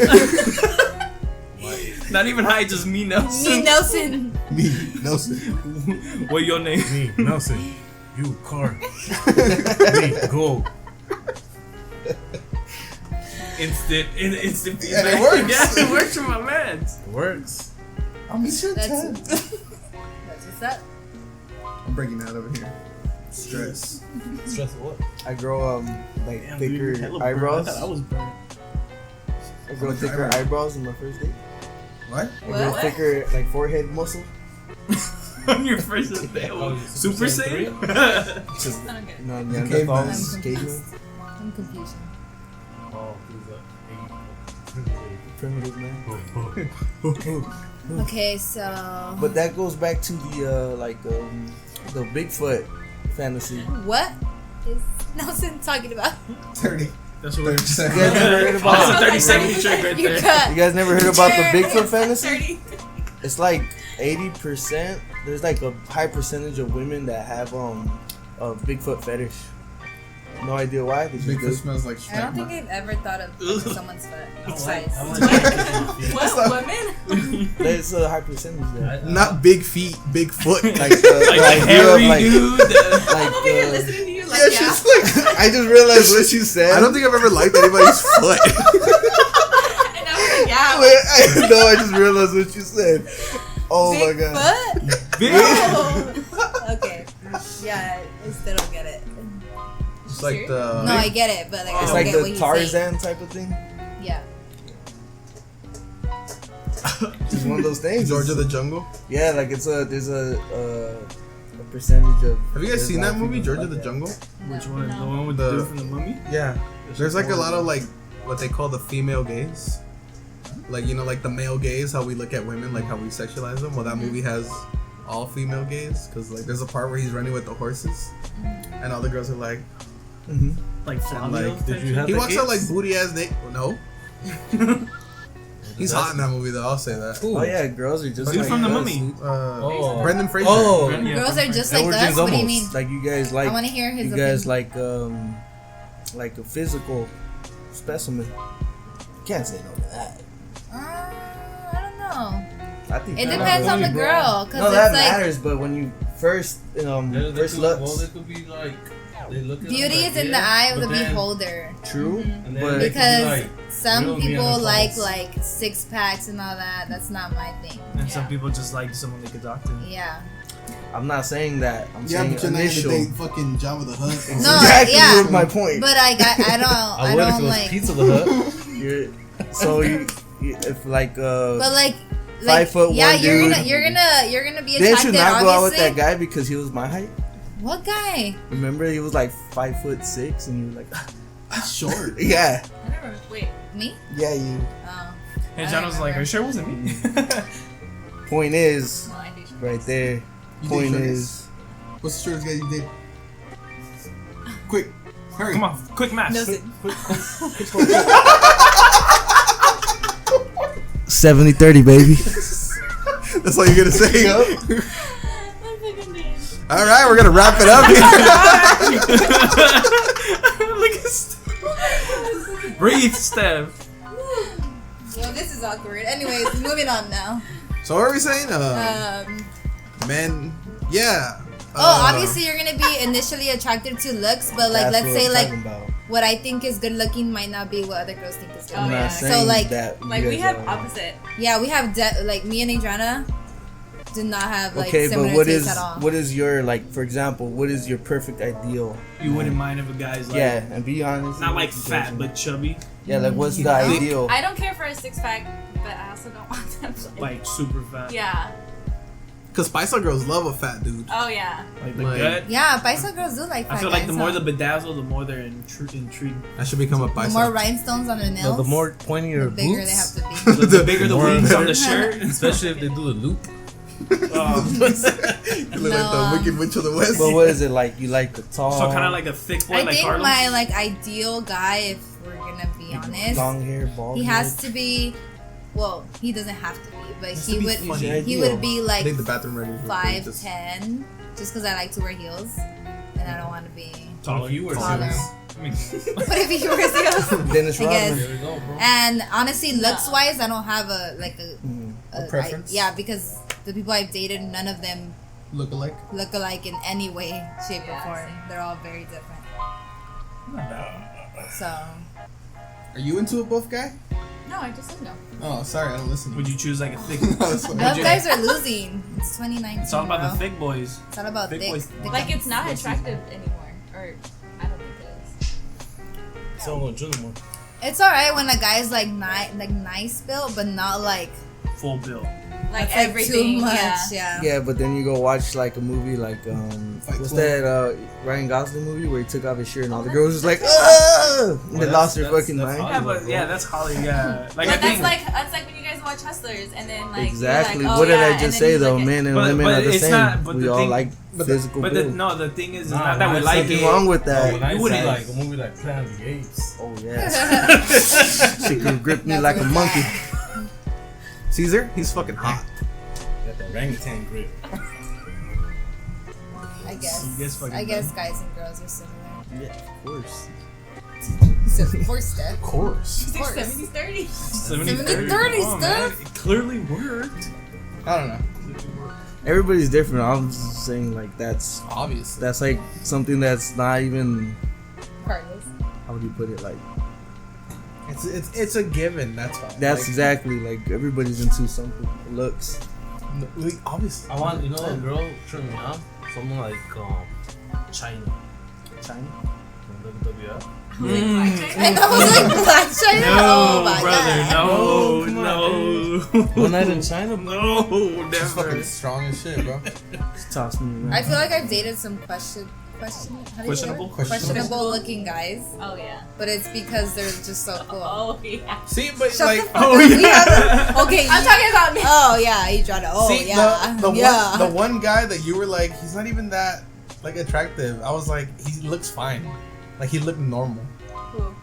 Not even hi, just me, Nelson. Me, Nelson. Me, Nelson. What your name? Me, Nelson. You, car. Me, go. Instant And it feedback. works. Yeah, it works for my man. It works. I'm Mr. That's 10. That's what's up. I'm breaking out over here. Stress. Stress of what? I grow like Damn, thicker dude, hella eyebrows. burnt. I thought I was burnt. I grow Like thicker eyebrows. eyebrows on my first date. What? I grow What? thicker like forehead muscle. On your first day. Oh, Super Saiyan Saiyan? Just Okay. no I'm Neanderthals, cavemen, confused. I'm confused. Oh, he's primitive man. Okay, so. But that goes back to the Bigfoot fantasy. What is Nelson talking about? 30. That's what we're 30 You guys never heard Oh, about? 30-second trick right You there. cut. You guys never heard about the Sure. Bigfoot fantasy? 30. It's like 80%. There's like a high percentage of women that have a Bigfoot fetish. No idea why. They just Bigfoot do. smells like I don't think Schneckma. I've ever thought of someone's foot. It's size. What women? There's a high percentage there. Not big feet, big foot. Like the Like idea the hairy of, like, dude. I'm over here uh, listening to you like, Yeah, yeah. she's like. I just realized what she said. I don't think I've ever liked anybody's foot. And I was like, yeah. I just realized what you said. Oh my Big god. foot? Big. Oh. Okay. Yeah, I still don't get it. It's like No, the. I get it, but like, I It's don't like get the what he's saying. Tarzan type of thing. Yeah. It's one of those things. Georgia the Jungle. Yeah, like there's a percentage of. Have you guys there's seen a lot that of movie, people Georgia like the that. Jungle? Which one? No. The one with The- the dude from the mummy? Yeah. There's like a lot of like what they call the female gaze. Like, you know, like the male gaze, how we look at women, like how we sexualize them. Well, that movie has all female gaze because like there's a part where he's running with the horses, and all the girls are like, Like Flavio? like, did you have he the walks out like gaze? booty ass naked. No, he's hot in that movie though. I'll say that. Oh yeah, girls are just Dude like from the us. mummy. Oh. Brendan Fraser. Oh. Yeah, Girls are just like Edward us? James What do you Olmos. mean? Like you guys like. I want to hear his You opinion. guys like a physical specimen. You can't say no to that. I don't know. I think It that depends on the matters. girl, No, because that it's like matters. But when you first first looks, Well, they could be like. They look at beauty them is like, in the yeah, eye of the but then- beholder. true. And then But they could be Because like, some real people Neanderthals. like six packs and all that. That's not my thing. And some Yeah. people just like someone they could talk to. Yeah. I'm not saying that. I'm Yeah, saying but you're not initial. gonna date fucking Jabba the Hutt. No, Exactly yeah. was my point. But I don't. I I would if it don't was like. Pizza the Hut. You're, so you if like But like. 5 foot yeah, one you're dude. gonna you're gonna be didn't attracted. you not go out with obviously. that guy because he was my height? What guy? Remember he was like 5'6" and you were like, He's short. yeah, I never, wait. Me? yeah. You. Oh. And John was like, are you sure it wasn't me? Point is No, I do. right there. You Point date is. What's the shortest guy you did? Quick, hurry. Come on, quick math. No, 70-30, baby. That's all you're gonna say. I'm fucking dead. All right, we're gonna wrap it up here. Look at Steph. Breathe, Steph. Well, this is awkward. Anyways, moving on now. So what are we saying? Men, yeah. Obviously you're gonna be initially attracted to looks, but like That's let's what say I'm like talking about. what I think is good looking might not be what other girls think is good. Oh, I'm yeah. not So, saying like- that. you Like, we guys have are- opposite. Yeah, we have like me and Adriana do not have like Okay, similar but what tastes is at all. what is your like? For example, what is your perfect ideal? You wouldn't mind if a guy's like, Yeah, and be honest. not like Keep fat, judging. but chubby, yeah, like what's the Yeah. ideal? I don't care for a six pack, but I also don't want them. like super fat. Yeah. Because Paisa girls love a fat dude. Oh, yeah. Like the Like- gut. Yeah, Paisa girls do like fat I feel like guys, the more huh? the bedazzle, the more they're intrigued. I should become a the Paisa. more rhinestones on their nails, No, the more pointy the your bigger boots, they have to be. The bigger the More wings on the better. shirt. especially if they do the loop. You look like No, the Wicked Witch of the West. But what is it like? You like the tall? So kind of like a thick boy, I like think Carlos. my like ideal guy, if we're gonna be honest, long hair, bald. he head? has to be. Well, he doesn't have to be, but Has he to be would. funny. He would be I like think the bathroom ready. 5'10", just because I like to wear heels, and I don't want to be. taller. You were Taller. I mean, What if he wears heels? Dennis I guess. Rodman. There we go, bro. And honestly, looks wise, I don't have a like a A preference? Yeah, because the people I've dated, none of them Look alike. look alike in any way, shape, Yeah, or form. same. They're all very different. So, Are you into a buff guy? No, I just said no. Oh, sorry, I don't listen. Would you choose like a thick? those guys are losing. It's 2019. It's all about bro. the thick boys. It's all about thick thick. boys. Like it's not attractive anymore, or I don't think it is. So I'm gonna do no more. It's alright when a guy's like nice built, but not like Full bill. Like that's, everything. too much. Yeah. Yeah. Yeah, but then you go watch like a movie like Fight what's Club. that Ryan Gosling movie where he took off his shirt and all the girls was like, ah! And they Well, lost their that's- fucking that's mind. Yeah, but yeah, that's Holly. Yeah, like I But think. that's like when you guys watch Hustlers, and then like Exactly. You're like, oh, What did yeah, I and just then say you though? look at- Men and But- women but are the it's same. not- but We the all thing- like physical But build. the thing is Nah, not that we man, like Nothing it. wrong with Oh, that. when I You see wouldn't- like a movie like Planet of the Apes. Oh yes. She can grip me That's like a what's monkey. that. Caesar, he's fucking hot. Got the orangutan grip. I guess. You guys fucking I guess dumb. guys and girls are similar. Yeah, of course. So, for Steph. Of course. Of course. 70s, 30s. 70-30. 30s Come on, man. stuff. It clearly worked. I don't know. Everybody's different. I'm just saying like that's Obviously. like something that's not even, Carlos. how would you put it, like It's a given. That's fine. that's Like, exactly like everybody's into something. Looks. obviously. I want, you know, a girl trim me on. Someone like China. China. From WWF. And I was like, Black China? No, Oh my brother, god. no. One night in China. No, She's fucking never. strong as shit, bro. Just toss me around. I feel like I've dated some how do you say that? Questionable? Questionable looking guys, Oh yeah. but it's because they're just so cool. Oh yeah. See, but Shut like, the fuck Oh, up. We yeah. haven't- okay. I'm talking about me. Oh yeah, Adriana. Oh see, yeah. the yeah. one guy that you were like, he's not even that like attractive. I was like, he looks fine. Like he looked normal. Who?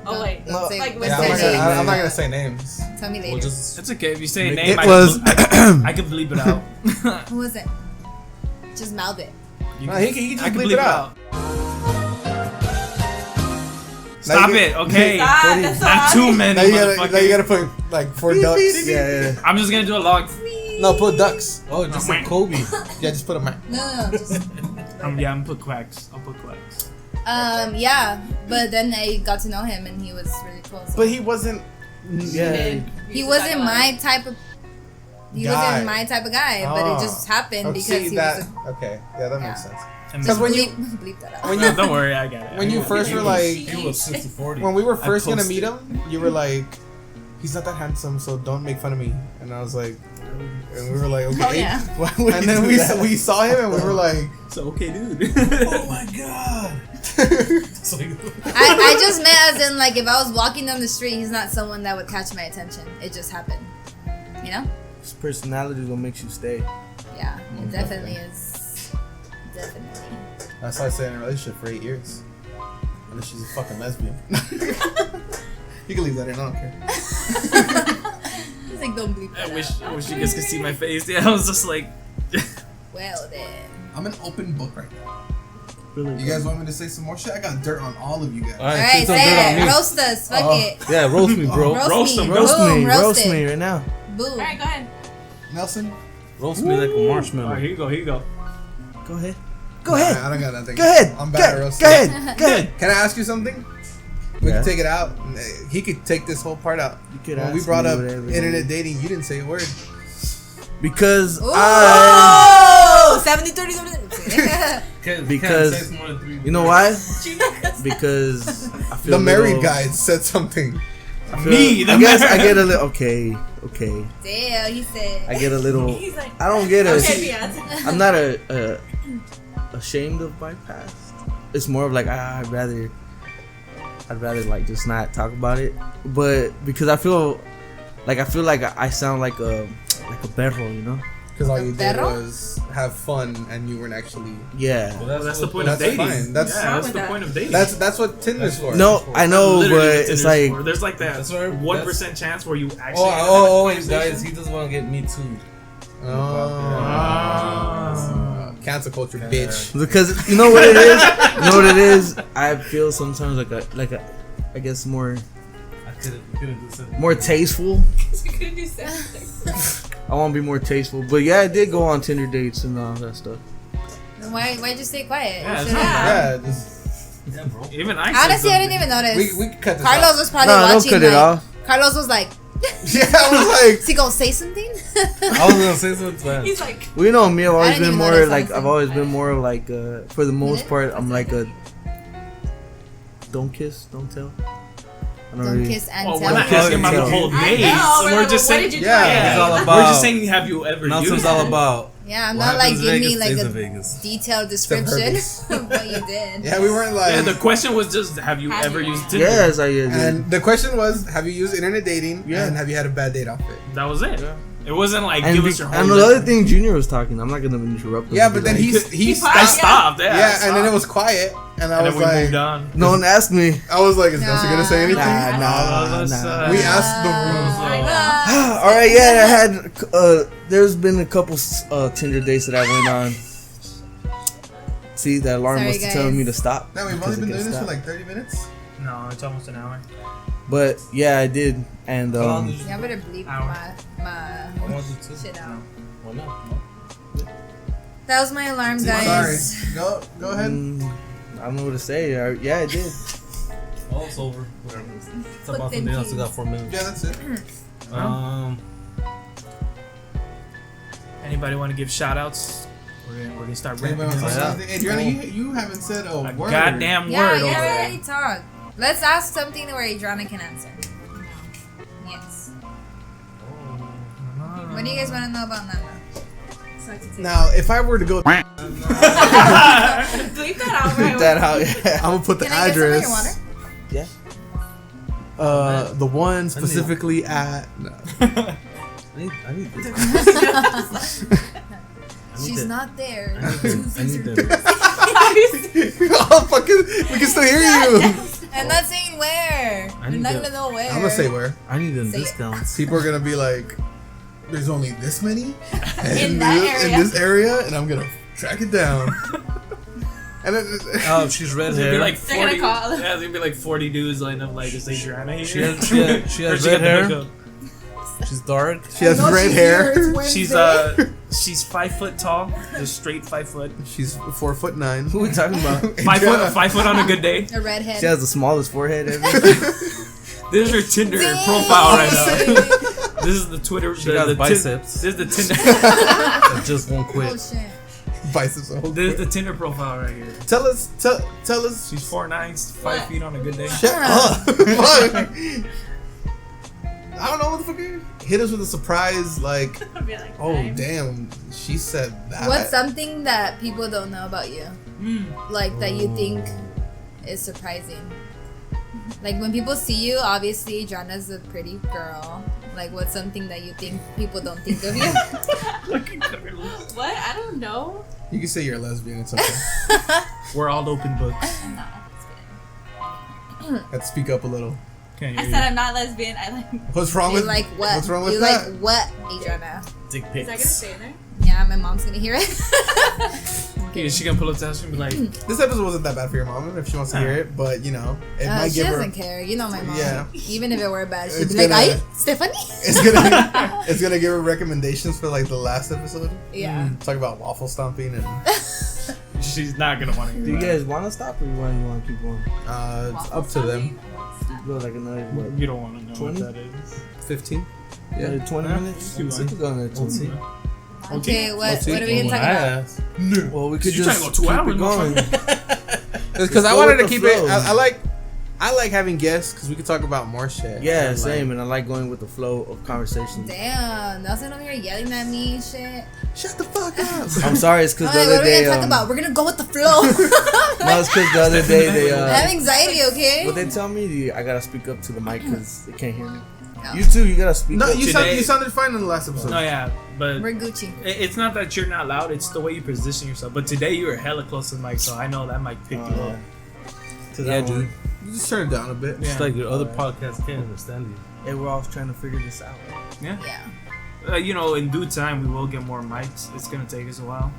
Oh wait. Don't say- Like, don't with Yeah, say I'm not, names. gonna, I'm not gonna say names. Tell me Well, later. just It's okay if you say a It name. was- I can bleep it out. Who was it? Just mouth it. You No, can- he can I just can bleep it out. Stop Now you it, get- okay? Ah, that's so Not too obvious. many, Now you gotta motherfucker. put like 4 ducks. Yeah. I'm just gonna do a log. No, put ducks. oh, just like Kobe. Yeah, just put them. No. Just, I'm gonna put quacks. I'll put quacks. yeah, but then I got to know him and he was really cool. So But he wasn't. Yeah. he wasn't my type of. He Guy. wasn't my type of guy, but Ah. it just happened because see he that. was. Okay, yeah, that makes Yeah. sense. And Because when you Bleep that out. when you don't worry, I got it. when you first were like He was 60-40. when we were first gonna posted. meet him, you were like, he's not that handsome, so don't make fun of me. And I was like, and we were like, okay. Oh, yeah. Why would and then we saw him and we were like, so okay, dude. Oh my god. So he- I just meant as in like if I was walking down the street, he's not someone that would catch my attention. It just happened, you know? His personality is what makes you stay. Yeah, it definitely is. Definitely. That's why I stayed in a relationship for 8 years. Unless she's a fucking lesbian. You can leave that in. I don't care. He's like, don't bleep that I out. wish you guys could see my face. Yeah, I was just like, Well then. I'm an open book right now. Really. You guys want me to say some more shit? I got dirt on all of you guys. Alright, Alright, say some dirt say on it. me. Roast us. Fuck Oh. it. Yeah, roast me, bro. Roast me. Roast Boom, me. roast Roast it. me right now. Boom. All right, go ahead. Nelson? roast me like a all marshmallow. right, here you go, here you go. Go ahead. Go ahead. I don't got nothing. Go ahead. I'm bad at roasting. Go ahead. Go ahead. Can I ask you something? We Yeah. can take it out. He could take this whole part out. You could When we ask brought me up whatever. internet dating, you didn't say a word. Because Ooh. I. 70, 30, 30. Because- Can't say more than 3 You know why? Because I feel The married little- guy said something. I feel- Me, the I guess I married- get a little. Okay. Damn, he said. I get a little. He's like, I don't get a. okay, Beyonce. I'm not ashamed of my past. It's more of like I'd rather like just not talk about it. But because I feel like I sound like a perro, you know? Because all you did Perro? was have fun and you weren't actually. Yeah. Well, that's the what- point of that's dating. fine. That's- yeah, that's with the that. point of dating. That's what Tinder's for. No, I know, Literally but what it's Tinder's like for. There's like that That's where- 1% chance where you actually. have that Oh, wait, conversation. guys, he doesn't want to get me too. Ah. Cancel culture, bitch. because you know what it is. You know what it is. I feel sometimes like a I guess more couldn't do something. More tasteful. You couldn't do something. I want to be more tasteful. But yeah, I did go on Tinder dates and all that stuff. Then why'd you stay quiet? Yeah, You it's should've- not Yeah, just Yeah, bro. Even I. said Honestly, I didn't something. even notice. we could cut this Carlos out. was probably No, don't watching. cut it like, off. Carlos was like, Yeah, I was like, "Is he gonna say something?" I was gonna say something, but He's like, Well, you know me. I've always didn't been even more notice, like. honestly. I've always been more like. For the most Really? part, I'm like a. Don't kiss, don't tell. I don't Don't really. kiss and Well, tell. we're not Tell. asking about the whole I date. know. We're just what saying. did you yeah, try? it's all We're about. just saying, have you ever Now used it's it? all about. Yeah, I'm what not like happens in giving me Vegas like stays a in Vegas. detailed description Vegas. of what you did. yeah, we weren't like. Yeah, the question was just, have you Have ever you? used Tinder? Yes, I did. And the question was, have you used internet dating? Yeah. And have you had a bad date outfit? That was it. Yeah. It wasn't like, And, give us your whole and the list. other thing, Junior was talking. I'm not gonna interrupt him. Yeah, but then Like, he I stopped. stopped. Yeah, Yeah, and then it was quiet, and I And was then we like, moved on. no one asked me. I was like, is Nelson gonna say anything? Nah, Let's, nah. We asked the rules. I know. All right, yeah, I had. There's been a couple Tinder dates that I went on. See, that alarm Sorry, was telling guys. me to stop. Now we've because only it been doing gets this for stopped. like 30 minutes. No, it's almost an hour. But yeah, I did, and How long did you- Yeah, I better bleep Hour. my I want you to. shit out. Why not? That was my alarm, guys. Sorry. Go ahead. I don't know what to say. Yeah, I did. Oh, it's over. Whatever. It's Put about them something else. We keys. got 4 minutes. Yeah, that's it. Anybody want to give shout outs? We're gonna start Anybody wrapping want to this say up. something? Adriana, you haven't said a A word. goddamn Yeah, word you over there. already talked. Let's ask something where Adriana can answer. Yes. What do you guys want to know about Nana? So I can say Now, if I were to go, I'm bleep that out right That how? Yeah. gonna put the Can I get some of your address. water? Yeah. The one specifically at. No. I need this. She's not there. I need that. Oh, fucking, we can still hear you. I'm not saying where. I You're need not that. gonna know where. I'm gonna say where. I need them Say it. discounts. People are gonna be like, "There's only this many In that in area. this area," and I'm gonna track it down. And then, Oh, she's red There'd be hair. like They're gonna 40. call. Yeah, there'd be like 40 dudes lined up like this Adriana here. She has Where'd red get the hair. hookup? She's dark. she has red hair. She's 5 foot tall, just straight 5 foot. She's 4'9". Who are we talking about? 5 foot, 5 foot on a good day. A redhead. She has the smallest forehead ever. This is her Tinder profile right now. This is the Twitter. She got the biceps. This is the Tinder. That just won't Oh quit. shit. Biceps. a whole This is quick. the Tinder profile right here. Tell us. She's 4'9", 5 feet on a good day. Shut up. Fuck. I don't know what the fuck. Hit us with a surprise, like, I'll be like, oh fine. damn, she said that. What's something that people don't know about you? Like that you think is surprising? Like when people see you, obviously Adriana's a pretty girl. Like what's something that you think people don't think of you? What? I don't know. You can say you're a lesbian. It's okay. We're all open books. I'm not lesbian. Had to speak up a little. Can't I hear said you. I'm not lesbian. I like. What's wrong You with like what? What's wrong with you that? like what, Adriana? Dick Is that gonna pics. stay in there? Yeah, my mom's gonna hear it. Yeah, she gonna pull up to us and be like, This episode wasn't that bad for your mom if she wants to hear it, but you know, it might She give her. doesn't care. You know my mom. Yeah. Even if it were bad, she'd It's be like, gonna- "Ay, Stephanie." It's gonna give her recommendations for like the last episode. Yeah. Talk about waffle stomping and she's not gonna want to Do hear you that. guys want to stop or you want to keep going? it's up to them. Go like another what? You don't want to know 20? what that is. 15. Yeah, 20 minutes. keep We going. could go another 20. Okay, what Let's see. are we gonna talk about? Well, we could You just trying to go 2 keep hours, it going. Because I go wanted with to the keep it. flow. I like having guests because we could talk about more shit. Yeah, And, same. And I like going with the flow of conversations. Damn, Nelson over here yelling at me and shit. Shut the fuck up. I'm sorry, it's because the Alright, what other are we day. gonna talk about? We're gonna go with the flow. No, it's because the other day they. I have anxiety, okay? What they tell me, I gotta speak up to the mic because they can't hear me. No. You too, you gotta speak No, up. Today- you sounded fine in the last episode. No, yeah, but We're Gucci. it's not that you're not loud. It's the way you position yourself. But today you were hella close to the mic, so I know that mic picked you up. To Yeah, that dude. one. You just turn it down a bit. Yeah. It's like your other podcasts can't understand you. Hey, we're all trying to figure this out. Yeah. Yeah. You know, in due time we will get more mics. It's gonna take us a while,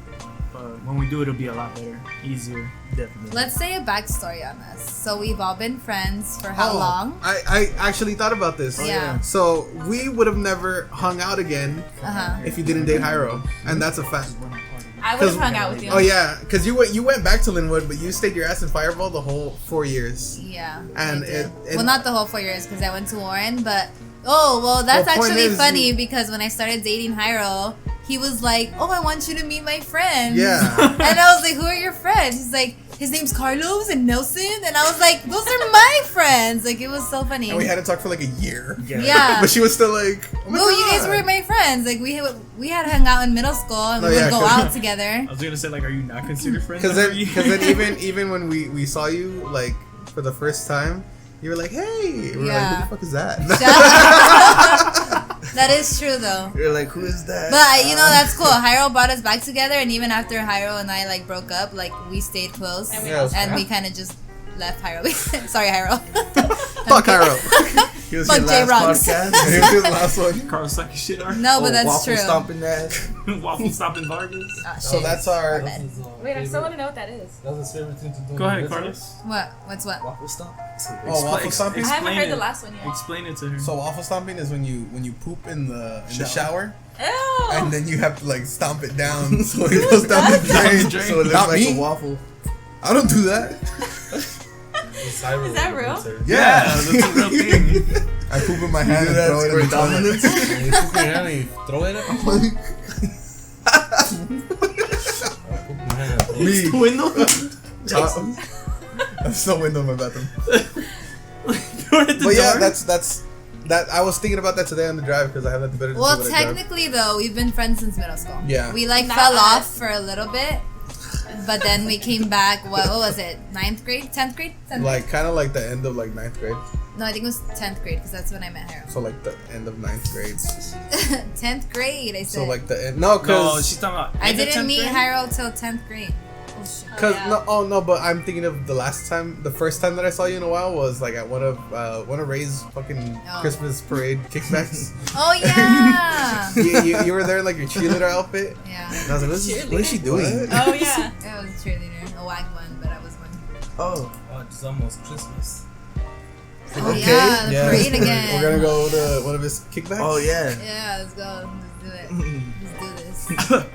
But when we do it, it'll be a lot better, easier. Definitely. Let's say a backstory on this. So we've all been friends for how Oh, long? I actually thought about this. Yeah. So we would have never hung out again if you didn't date Hyro, and that's a fact. I would have hung out with you. Oh yeah, because you went back to Linwood, but you stayed your ass in Fireball the whole 4 years. Yeah. And I did. it- well, not the whole 4 years because I went to Warren, but that's Well, point actually is, funny because when I started dating Hyro, he was like, "Oh, I want you to meet my friends." Yeah. And I was like, "Who are your friends?" He's like, "His name's Carlos and Nelson," and I was like, "Those are my friends." Like it was so funny. And we hadn't talked for like a year. Yeah. But she was still like, oh my Well, you guys God. were my friends. Like we had hung out in middle school and we Oh, would yeah, go 'cause- out together. I was gonna say, like, are you not considered friends? Because with then even when we saw you like for the first time, you were like, hey. We were like, who the fuck is that? That is true though. You're like, who is that? But that's cool. Hyro brought us back together, and even after Hyro and I like broke up, like we stayed close, And we Yeah, it was and we kind of just left Hyro. Sorry, Hyro. Fuck Hyro. He was Fuck your J. last Rocks. podcast. He was the last one. Carl suck your shit, or No, but that's waffle true. stomping ass. waffle stopping Vargas. Ah, So shit. that's our. My bad. Wait, I still want to know what that is. That's his favorite thing to do. Go ahead, Carlos. What? What's what? Waffle stomp. Oh, waffle stomping. I haven't Explain heard it. the last one yet. Explain it to her. So waffle stomping is when you poop in the shower, Ew. and then you have to like stomp it down so it goes down the drain. So it looks Not like me. a waffle. I don't do that. Is that real? Yeah, that's a real thing. I poop in my hand and throw it in the toilet. When you poop in your hand and you throw it at me. I poop in my hand and throw it. Me. The window. I'm still window in my bathroom. Throw it at the But yeah, door. that's that. I was thinking about that today on the drive because I have nothing better to do. Well, when I drive. technically though, we've been friends since middle school. Yeah. We like Not fell us. off for a little bit, but then we came back. What was it? 9th grade? 10th grade? 10th Like kind of like the end of like 9th grade. No, I think it was 10th grade because that's when I met her. So like the end of 9th grade. 10th grade, I said. So like the end. No, cause she's talking about. I end of didn't 10th meet grade? Hyro till 10th grade. Oh shit. Cause yeah. but I'm thinking of the first time that I saw you in a while was like at one of Ray's fucking Oh. Christmas parade kickbacks. Oh yeah. you were there in like your cheerleader outfit, Yeah. and I was like, what is she doing? Oh yeah. I was a cheerleader, a wag one, but I was one. Oh, Oh, it's almost Christmas. Oh Okay. yeah, the parade again. We're gonna go to one of his kickbacks. oh yeah. Yeah, let's go. Let's do it. Let's do this.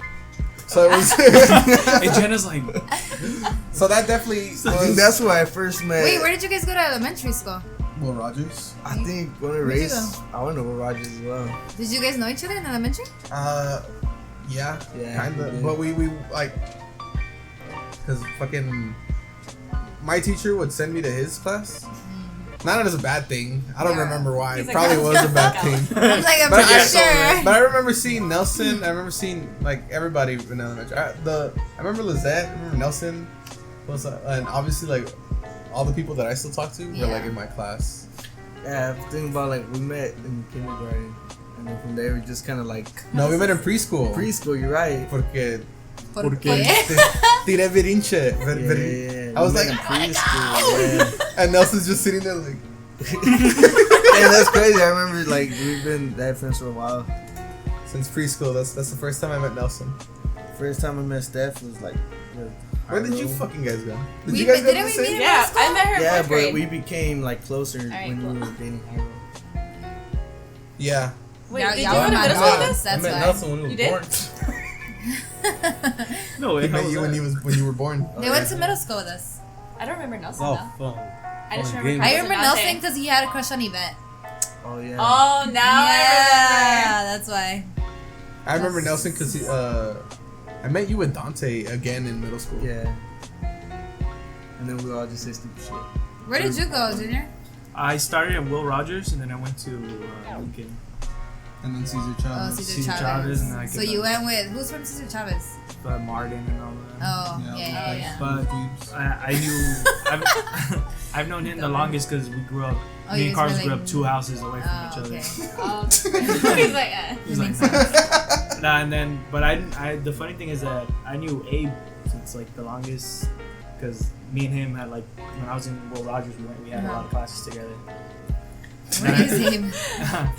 So it was. And Jenna's like, So that definitely I think was. that's where I first met. Wait, where did you guys go to elementary school? Will Rogers. I think one of Where'd you race. I went to Will Rogers as well. Did you guys know each other in elementary? Yeah, Yeah, kind we of. did. But we like, cause fucking, my teacher would send me to his class. Not as a bad thing. I don't Yeah. remember why. He's It like, probably "Let's was a go, bad let's go." thing. I'm like, I'm But pretty I, sure. but I remember seeing Nelson. I remember seeing like everybody in elementary. I remember Lizette. I remember Nelson. Was and obviously like all the people that I still talk to were Yeah. like in my class. Yeah, I think about like we met in kindergarten, and then from there we just kind of like No, we met in preschool. preschool. You're right. Porque ¿Por Porque- qué? tiré virinche. Yeah, I was we like, met in preschool. and Nelson's just sitting there like. Yeah, that's crazy. I remember like we've been that friends for a while. Since preschool, that's the first time I met Nelson. First time I met Steph was like. Where did you fucking guys go? Did We- you guys go to didn't the we same? meet Yeah, I met her in Yeah, 4th but grade. we became like closer Alright, when cool. we were dating Hyro. Yeah. Wait, Y'all- did y'all you were go to not middle school with involved. us? I That's met why. Nelson when he was You did? born. no way. He how met was you that? when you were born. They went to middle school with us. I don't remember Nelson Oh, though. fun. I just Oh, remember. game. I Carlos remember and Dante. Nelson because he had a crush on Yvette. Oh yeah. Oh, now I Yeah, that's why. I remember Nelson because I met you with Dante again in middle school. Yeah. And then we all just say stupid shit. Where did you go, Junior? I started at Will Rogers and then I went to Lincoln. And then Caesar Oh, Chavez. Cesar Cesar Chavez. Chavez, and then I So came you back. went with who's from Cesar Chavez? Martin and all that. Oh, yeah. But I knew I've known him the longest because we grew up. Oh, me you and guys were Carlos like- grew up 2 houses away from Oh, each other. okay. Oh, he's like, He's That like, makes nah, and then, but I the funny thing is that I knew Abe since like the longest, because me and him had like when I was in Will Rogers, we had a lot of classes together. Where is Abe?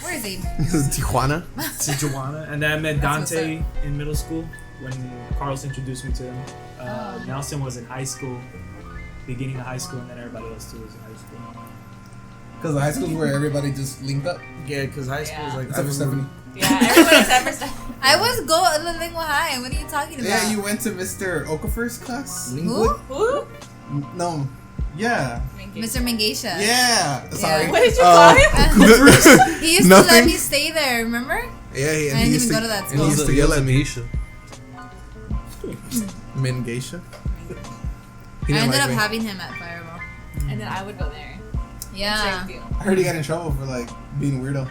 Where is Abe? This is Tijuana. Tijuana. And then I met That's what's Dante in middle school when Carlos introduced me to him. Oh. Nelson was in high school, beginning of high school, and then everybody else too was in high school. Because high school is where everybody just linked up. Yeah, because high school is like. Except for Stephanie. Yeah, everybody except for Steph. I was go to Lingua High. What are you talking about? Yeah, you went to Mr. Okafor's class? Who? Who? No. Yeah. Mr. Mengesha. Yeah. Sorry. What did you call him? He used to let Nothing? me stay there, remember? Yeah, he, I didn't even go to that and school. he used to yell at me. Misha. Mengeisha. I ended up having him at Fireball. And then I would go there. Yeah. Drink I heard he got in trouble for like being weirdo.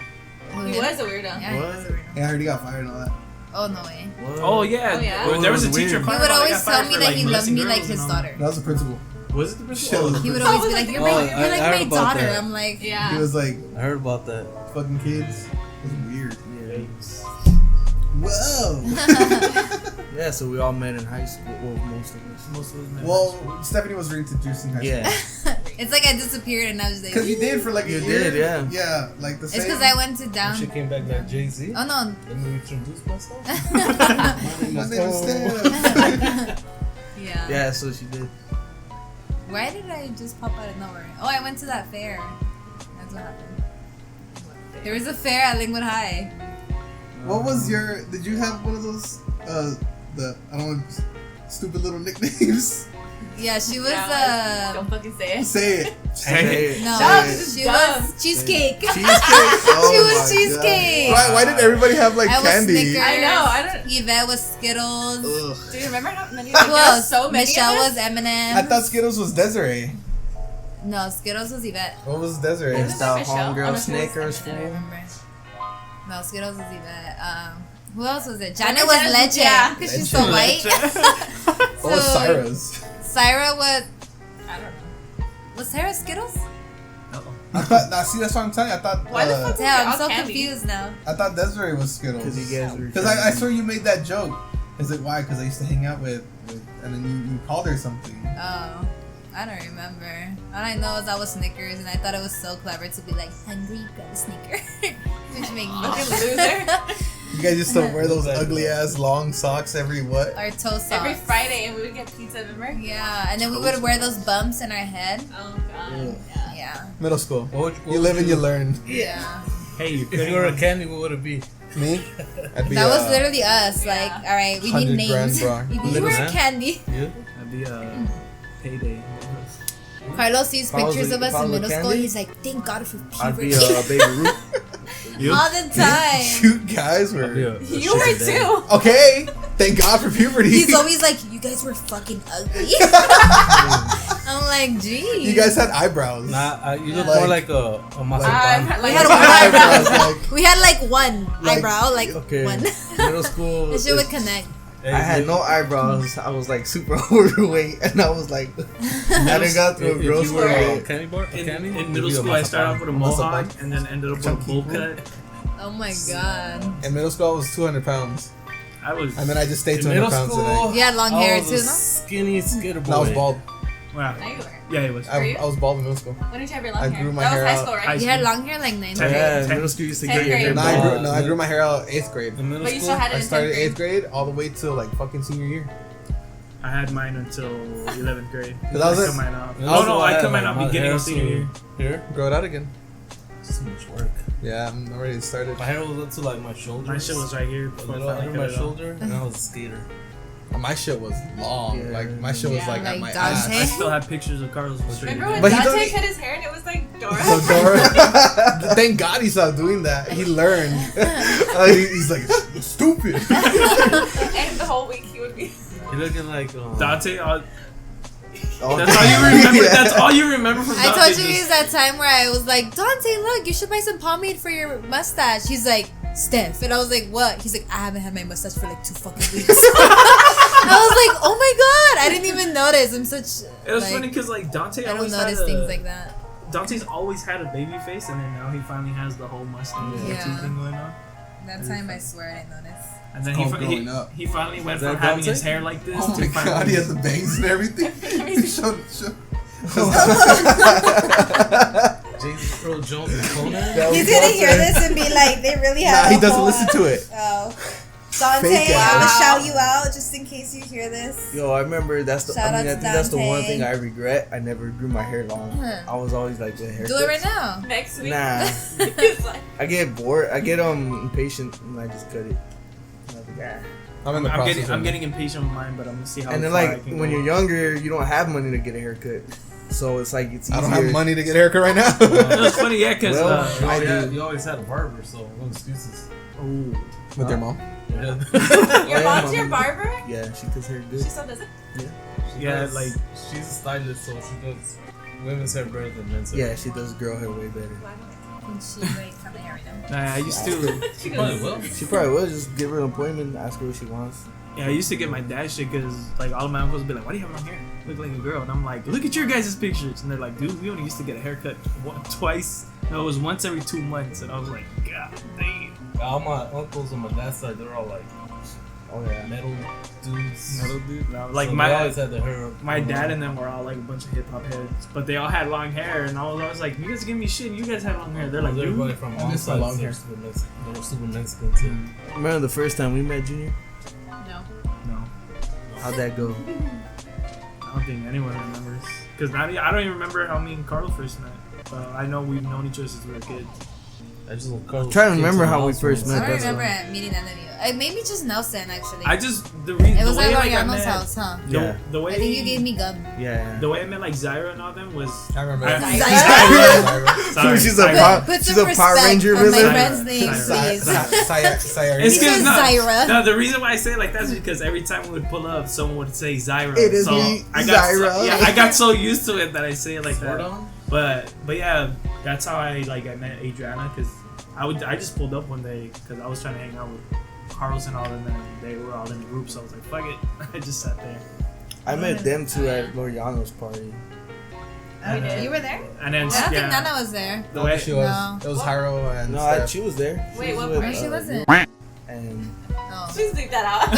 Who He did? was a weirdo. Yeah, he was a weirdo. Yeah, I heard he got fired and all that. Oh, no way. Oh yeah, Oh, yeah? There was a Weird. teacher. He He at would Fireball that always got tell fired me for, that like, he loved molesting me like girls his and all daughter. That was the principal. Was it the Shit, principal? was the He would principal. always be like, "You're Oh, like I my heard about daughter." that. I'm like, Yeah. He was like, I heard about that. fucking kids. It was weird. Yikes. Whoa. Yeah, so we all met in high school. Well, most of us. Most of us met. Well, Stephanie was reintroduced in high school. Yeah. it's like I disappeared and I was like, Because you did for like a You year. did, yeah. Yeah, like the same. it's because I went to down. She came back like Jay-Z. Oh no. Let me introduce myself. My name is Steph. Yeah. Yeah, so she did. Why did I just pop out of nowhere? Oh, I went to that fair. That's what happened. There was a fair at Lingwood High. What was your? Did you have one of those? I don't want stupid little nicknames. Yeah, she was Don't fucking say it. Say it. Say it. no, No, this is she dumb. was cheesecake. Cheesecake. Oh She was my cheesecake. Why did everybody have like I was candy? Snickers. I know, I don't- Yvette was Skittles. God. Do you remember how many? Who Like, there were else? so many. Michelle of was us? M&M. I thought Skittles was Desiree. No, Skittles was Yvette. What was Desiree? It was Style like Michelle. homegirl Oh, no, she was Snickers, I don't M&M. remember. No, Skittles was Yvette. Who else was it? Remember Janet was Janet? Leche. Yeah. Because she's Leche. so white. What was Cyrus? Syra was... I don't know. Was Sarah Skittles? I thought. Nah, see, that's what I'm telling you. I thought. Why the fuck? Yeah, I'm all so candy. confused now. I thought Desiree was Skittles. Because you guys were. Because I swear you made that joke. Is it why? Because I used to hang out with and then you called her something. Oh, I don't remember. All I know is I was Snickers, and I thought it was so clever to be like, hungry, grab a Snicker. Which made me Fucking loser. You guys used to wear those ugly ass long socks every what? Our toe socks. Every Friday, and we would get pizza, remember? Yeah, and then we would wear those bumps in our head. Oh god. Yeah. Yeah. Middle school. What You live and you learn. Yeah. Hey, you're If you were a candy, what would it be? Me? I'd be, That was literally us. Yeah. Like, all right, we 100 need grand names. bra. You Little were man. candy. You? That'd be a payday. Carlos sees If I was pictures a- of us if I in was a middle school. candy, He's like, thank God for I'd be puberty. a baby Ruth. All the time. Cute guys I'd be were. a You were too. Okay. Thank God for puberty. He's always like, you guys were fucking ugly. I'm like, gee. You guys had eyebrows. Nah, you look Yeah. more like a I've mazapan. had, We like, had one one eyebrow. eyebrow. Like, We had like one Like, eyebrow, like Okay. one. Middle school. The shit would connect. Hey, I had no eyebrows. I was like super overweight, and I was like, I didn't got through a If growth you were a spurt. candy bar, a In, candy? in It'd middle be a school, I started off with a mazapan. mohawk Mazapan. and then ended up with a Chunky. bowl cut. Oh my god. in middle school, I was 200 pounds. I was. And then I just stayed In 200 middle pounds school, today. You had long I hair was too, a no? skinny skater boy. And I was bald. Wow. No, you were. Yeah, it was. Were you? I was bald in middle school. When did you have your long I hair? grew my That was hair high out. school, High right? You had long hair like 9th Ten- grade. Yeah, Ten- middle school used to tenth get your hair grade. No, bald. I grew my hair out 8th grade. In middle But you school, still had it I in started 10th 8th grade all the way till like fucking senior year. I had mine until 11th grade. But that was I it. cut mine off. middle Oh school, no, I had, cut mine like, off my beginning hair of senior year. to Here, Grow it out again. it's too much work. Yeah, I'm already started. My hair was up to like my shoulder. My shit was right here a before I little finally under cut my it off. shoulder, and I was a skater. My shit was long. Yeah. Like my shit was Yeah. like at Like my Dante? I ass. still have pictures of Carlos with straight Remember when But he Dante doesn't- cut his hair and it was like Dora? So Dora, thank God he stopped doing that. He learned. He's like stupid. And the whole week he would be. You're looking like Dante, Oh, that's all you remember. Yeah. That's all you remember from I Dante. told you just- guys that time where I was like, Dante, look, you should buy some pomade for your mustache. He's like, Steph. And I was like, what? He's like, I haven't had my mustache for like 2 fucking weeks. I was like, oh my god, I didn't even notice. I'm such. It was like, funny because like Dante I don't always notice had things like that. Dante's always had a baby face, and then now he finally has the whole mustache Yeah. tattoo thing going on. That time I swear I didn't notice. And then It's he, called he, growing up. he finally went Is that from having Dante? his hair like this Oh to my finally. God, he had the bangs and everything. Show. James Earl Jones and Conan. That He's was gonna awesome. hear this and be like, they really have. Nah, he a doesn't whole- listen to it. Oh, Dante, Fake I'm ass. gonna shout you out just in case you hear this. Yo, I remember that's the. Shout I out mean, I to think that's the one Dante. thing I regret. I never grew my hair long. I was always like the hair. Do it right now. Next week. Nah. It's like, I get bored. I get impatient and I just cut it. And I'm like, ah. I'm in the I'm process. getting, right I'm now. getting impatient with mine, but I'm gonna see how. And then far I like can when go. you're younger, you don't have money to get a haircut, so it's like it's easier. I don't have money to get a haircut right now. It was funny, yeah, because Well, I I do. You always had a barber, so no excuses. With your mom. Yeah. your Yeah, mom's your mommy. barber? Yeah, she cuts hair She good. still does it? yeah, like she's a stylist, so she does women's hair better than men's hair. Yeah, she does girl hair way better. And she right from the hair right now. I used to. She Probably goes, will. She probably will just give her an appointment, ask her what she wants. Yeah, I used to get my dad shit because like all of my uncles would be like, "Why do you have long hair? Look like a girl." And I'm like, "Look at your guys' pictures." And they're like, "Dude, we only used to get a haircut twice. No, it was once every 2 months." And I was like, "God damn." All my uncles on my dad's side, they're all like Oh yeah. metal dudes. Metal dude. No, like So they my always had the hair. my dad and them were all like a bunch of hip hop heads, but they all had long hair, and I was always like, "You guys give me shit. You guys have long hair." They're like, everybody "Dude." from I all miss my long sides, hair. they were super Mexican too. Remember the first time we met, Junior? no. No, How'd that go? I don't think anyone remembers. Cause I don't even remember how me and Carl first met. I know we've known each other since we were kids. I just I'm trying to remember how we first I met. don't That's remember all. meeting none of you. Maybe just Nelson actually. The reason it was the way at like, I Loriano's met, house, huh? Yeah. the way I think you gave me gum. Yeah. the way I met like Zyra and all them was I remember I- that. Sorry, She's a Zyra. pop- Put she's some a Power respect Ranger on my villain. friend's name, Zyra. please. It's He because says no, Zyra. no, the reason why I say it like that is because every time we would pull up, someone would say Zyra. It is so me, I got Zyra. So, yeah, I got so used to it that I say it like Word that. on? But yeah, that's how I met Adriana because I just pulled up one day because I was trying to hang out with Carlos and all them, and they were all in a group, so I was like, fuck it, I just sat there. I met them two at Loriano's party. Oh, you were there? And then I don't yeah, think Nana was there. the way, She was. No. It was Hyro and No, Steph. she was there. She Wait, was what with, party? She wasn't. And Oh. Please leave that out.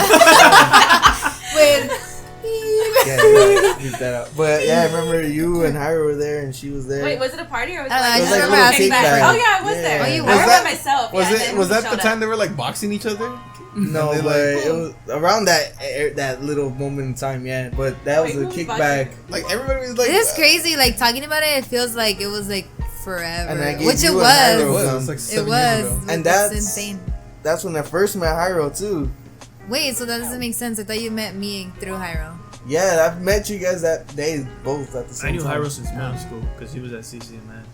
With. yeah, leave that out. But yeah, I remember you and Hyra were there, and she was there. Wait, was it a party or was it I like, just a remember little asking kickback? for- Oh yeah, I was Yeah. there. Oh, you I were? went that- by myself. Was yeah, it? then Was we that the showed time up. they were like boxing each other? No, And they, but like, it was around that little moment in time, yeah. But that was Wait, a who was kickback. Like everybody was like. It is crazy. Like talking about it, it feels like it was like forever. And I gave Which it you and Hyra It was. was. It was like It 7 was. years ago. And That's that's- insane. That's when I first met Hyro too. Wait, so that doesn't make sense. I thought you met me through Hyro. Yeah, I met you guys that day both at the same I knew time. Hyro since middle school because he was at CCMS.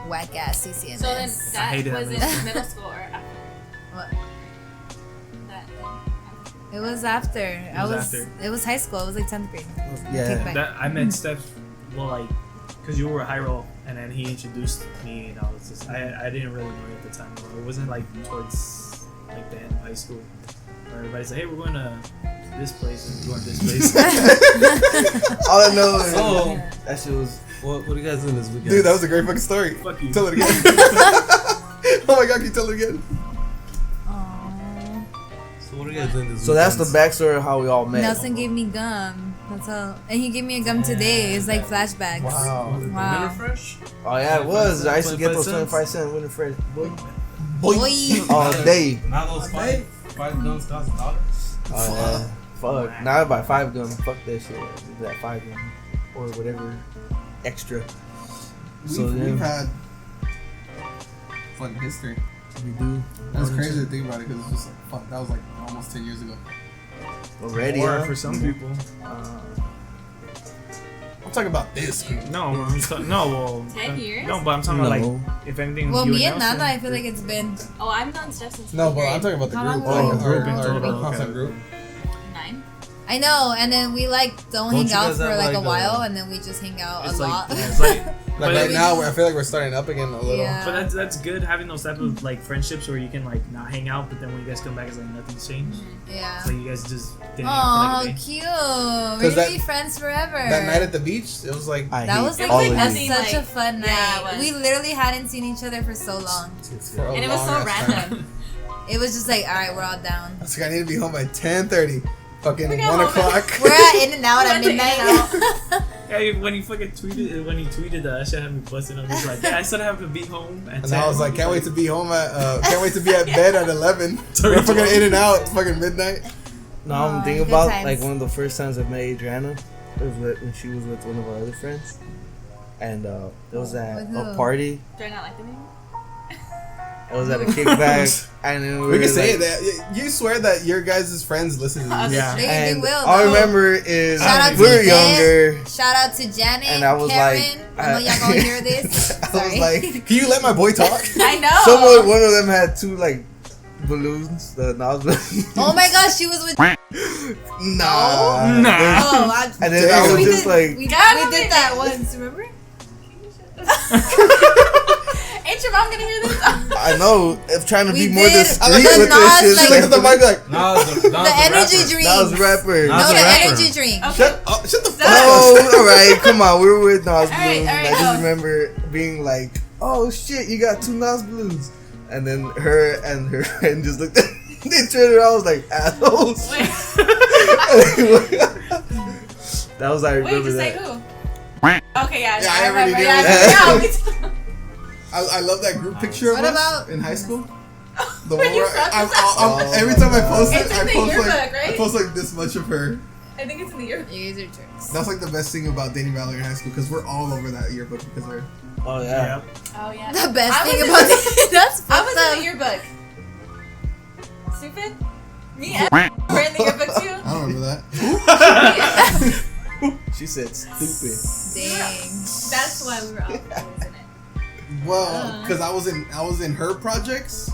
Whack ass CCNS. So then I that hated was that in middle school or after What? that? It was after. was after. It was high school. It was like 10th grade. Yeah. Kickback. That I met Steph, well, like, because you were Hyro, and then he introduced me, and I was just, I didn't really know you at the time. It wasn't like towards like the end of high school, where everybody's like, hey, we're going to this place and we're going to this place. All I know is So, that shit was. what are you guys doing this weekend? Dude, that was a great fucking story. Fuck you. Tell it again. Oh my god, can you tell it again? Aww. So what are you guys doing this So that's the weekend? backstory of how we all met. Nelson gave me gum. That's all. And he gave me a gum today. It's like flashbacks. Wow. Wow. Winter Fresh? Oh yeah, it was. I used to get those 25 25-cent Winter Fresh boy Boy. all day. Now those five guns cost $1. Oh yeah. Fuck. Now I buy 5 gum. Fuck that shit. That 5 gum or whatever extra. So We've yeah, had fun history. we do That's crazy to think about it because it's just like, fuck, that was like almost 10 years ago. already. Or Huh? for some people. I'm talking about this. No, well, 10 years? No, but I'm talking about No. like, if anything. Well, you me and Nelson- Nana, I feel like it's been Oh, I've known Steph since No, fifth but I'm grade. talking about the How group. long ago? Our Oh, group, okay. our constant group. 9. I know, and then we like don't hang you out guys for have, like a like, while, and then we just hang out It's a like, lot. yeah, it's like, Like but right we now, just- I feel like we're starting up again a little. Yeah. But that's good having those type of like friendships where you can like not hang out, but then when you guys come back, it's like nothing's changed. Yeah. It's like you guys just didn't Oh, hang out for like a day. cute! We're gonna that- be friends forever. That night at the beach, it was like I That hate was like all like of nothing. you. such a like- fun night. Yeah, it was. We literally hadn't seen each other for so long. for a And it was so long ass time. random. It was just like, all right, we're all down. I was like, I need to be home by 10:30. Fucking We 1 got home at- o'clock. We're at In and Out at Went to midnight. In-N-Out. Hey, when he fucking tweeted that shit had me busting. I was like, yeah, I still have to be home at 10. And I was like, can't wait to be home at, can't wait to be at bed at 11. We're fucking in and out, fucking midnight. Now I'm thinking good about times. like one of the first times I met Adriana. It was when she was with one of our other friends, and it was at With a who? party. Do I not like the name? It was at a kickback, and then We can were, say like, that. You swear that your guys' friends listen to this. Yeah. They And will. all I no. remember is Shout out to we were Yvette. younger. Shout out to Janet, And I was Karen. like, I know y'all gonna hear this. I Sorry. was like, can you let my boy talk? I know. Someone, one of them had two like balloons, the nostrils. Oh my gosh, she was with. Nah. Oh, I, And then I was we just did, like, we God, did that once. Remember? Ain't your mom gonna hear this? I know, if trying to We be more did. discreet I like with the this shit. Nas, She looked at the mic like, The energy drink. That was rapper. No, Nas the a rapper. energy drink. Okay. shut the fuck Oh, up. alright, come on. We were with Nas Balloons. Alright, and I go. just remember being like, oh shit, you got two Nas Balloons. And then her and her friend just looked at they turned around, I was like, assholes. Wait, That was, I wait, remember just say that. who? Okay, yeah, Yeah, I already remember. did Yeah, it. yeah, I love that group picture of What us about- in high school. The When one you where felt I'm, this- every time I post it, It's in I the post yearbook, like right? I post like this much of her. I think it's in the year. You guys are jerks. That's like the best thing about dating Valerie in high school because we're all over that yearbook because we're. Oh yeah. Oh yeah. The best I thing was about in it. That's I fucked was in the up. yearbook. Stupid. Me and were in the yearbook too. I don't remember that. She said stupid. Dang. That's why we were all always in it. Well, because I was in her projects,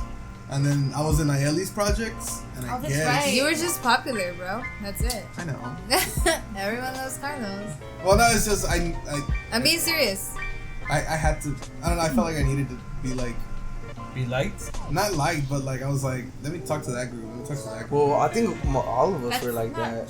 and then I was in Ayeli's projects, and I Oh, that's guess right. You were just popular, bro. That's it. I know. Everyone loves Carlos. Well, no, it's just I'm being serious. I had to. I don't know. I felt like I needed to be like Be liked. not liked, but like I was like, let me talk to that group. Let me talk to that group. Well, I think all of us That's were like not that.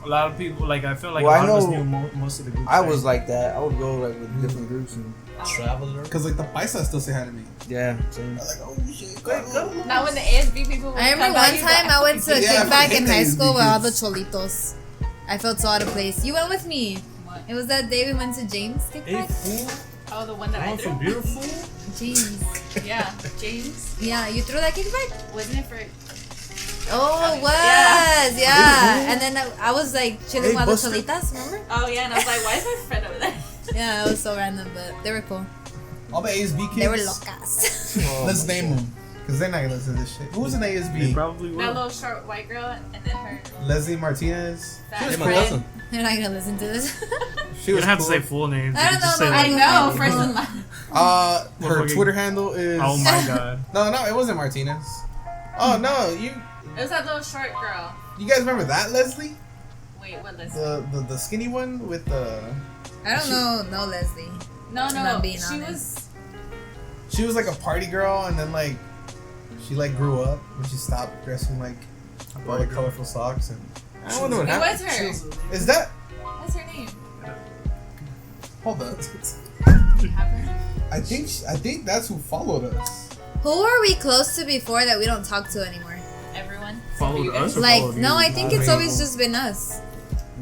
A lot of people, like, I feel like Well, a I lot of us know- knew most of the groups. I was like that. I would go like with different groups and Traveler. Because like the paisas still say hi to me. yeah. Same. I'm like, oh shit, go. Not when the ASB people. Would I remember come by one you time guys. I went to a Yeah, I kickback fucking in hate high these school with all the kids. cholitos. I felt so out of place. You went with me. What? It was that day we went to James Hey, kickback. fool. Oh, the one that I Want some threw. beautiful? James. Yeah, James. Yeah, you threw that kickback? Wasn't it for? Oh, it was. Yeah. Yeah. And then I was like chilling Hey, with the Buster. cholitas, remember? Oh yeah, and I was like, why is my friend over there? Yeah, it was so random, but they were cool. All the ASB kids. They were locas. Oh, Let's name them. Because they're not gonna listen to this shit. Who's an They ASB? probably That will. little short white girl, and then her Leslie Martinez. fat Hey, my friend. cousin. They're not gonna listen to this. She You was don't have cool. to say full names. I you don't just know, say, no, I like, know. Okay. First and last. Her Motherfucking- Twitter handle is. oh my god. No, it wasn't Martinez. Oh no, you It was that little short girl. guys remember that Leslie? Wait, what Leslie? The skinny one with the. I don't know, no Leslie. No, Not being she honest. was. She was like a party girl, and then like she like grew up when she stopped dressing like all the colorful socks and. I wonder what It happened. was her. Is that? What's her name? Hold up. Do you have her? I think that's who followed us. Who were we close to before that we don't talk to anymore? Everyone. Except for Followed you guys. us or Like, followed no, you? I think I it's mean- always just been us.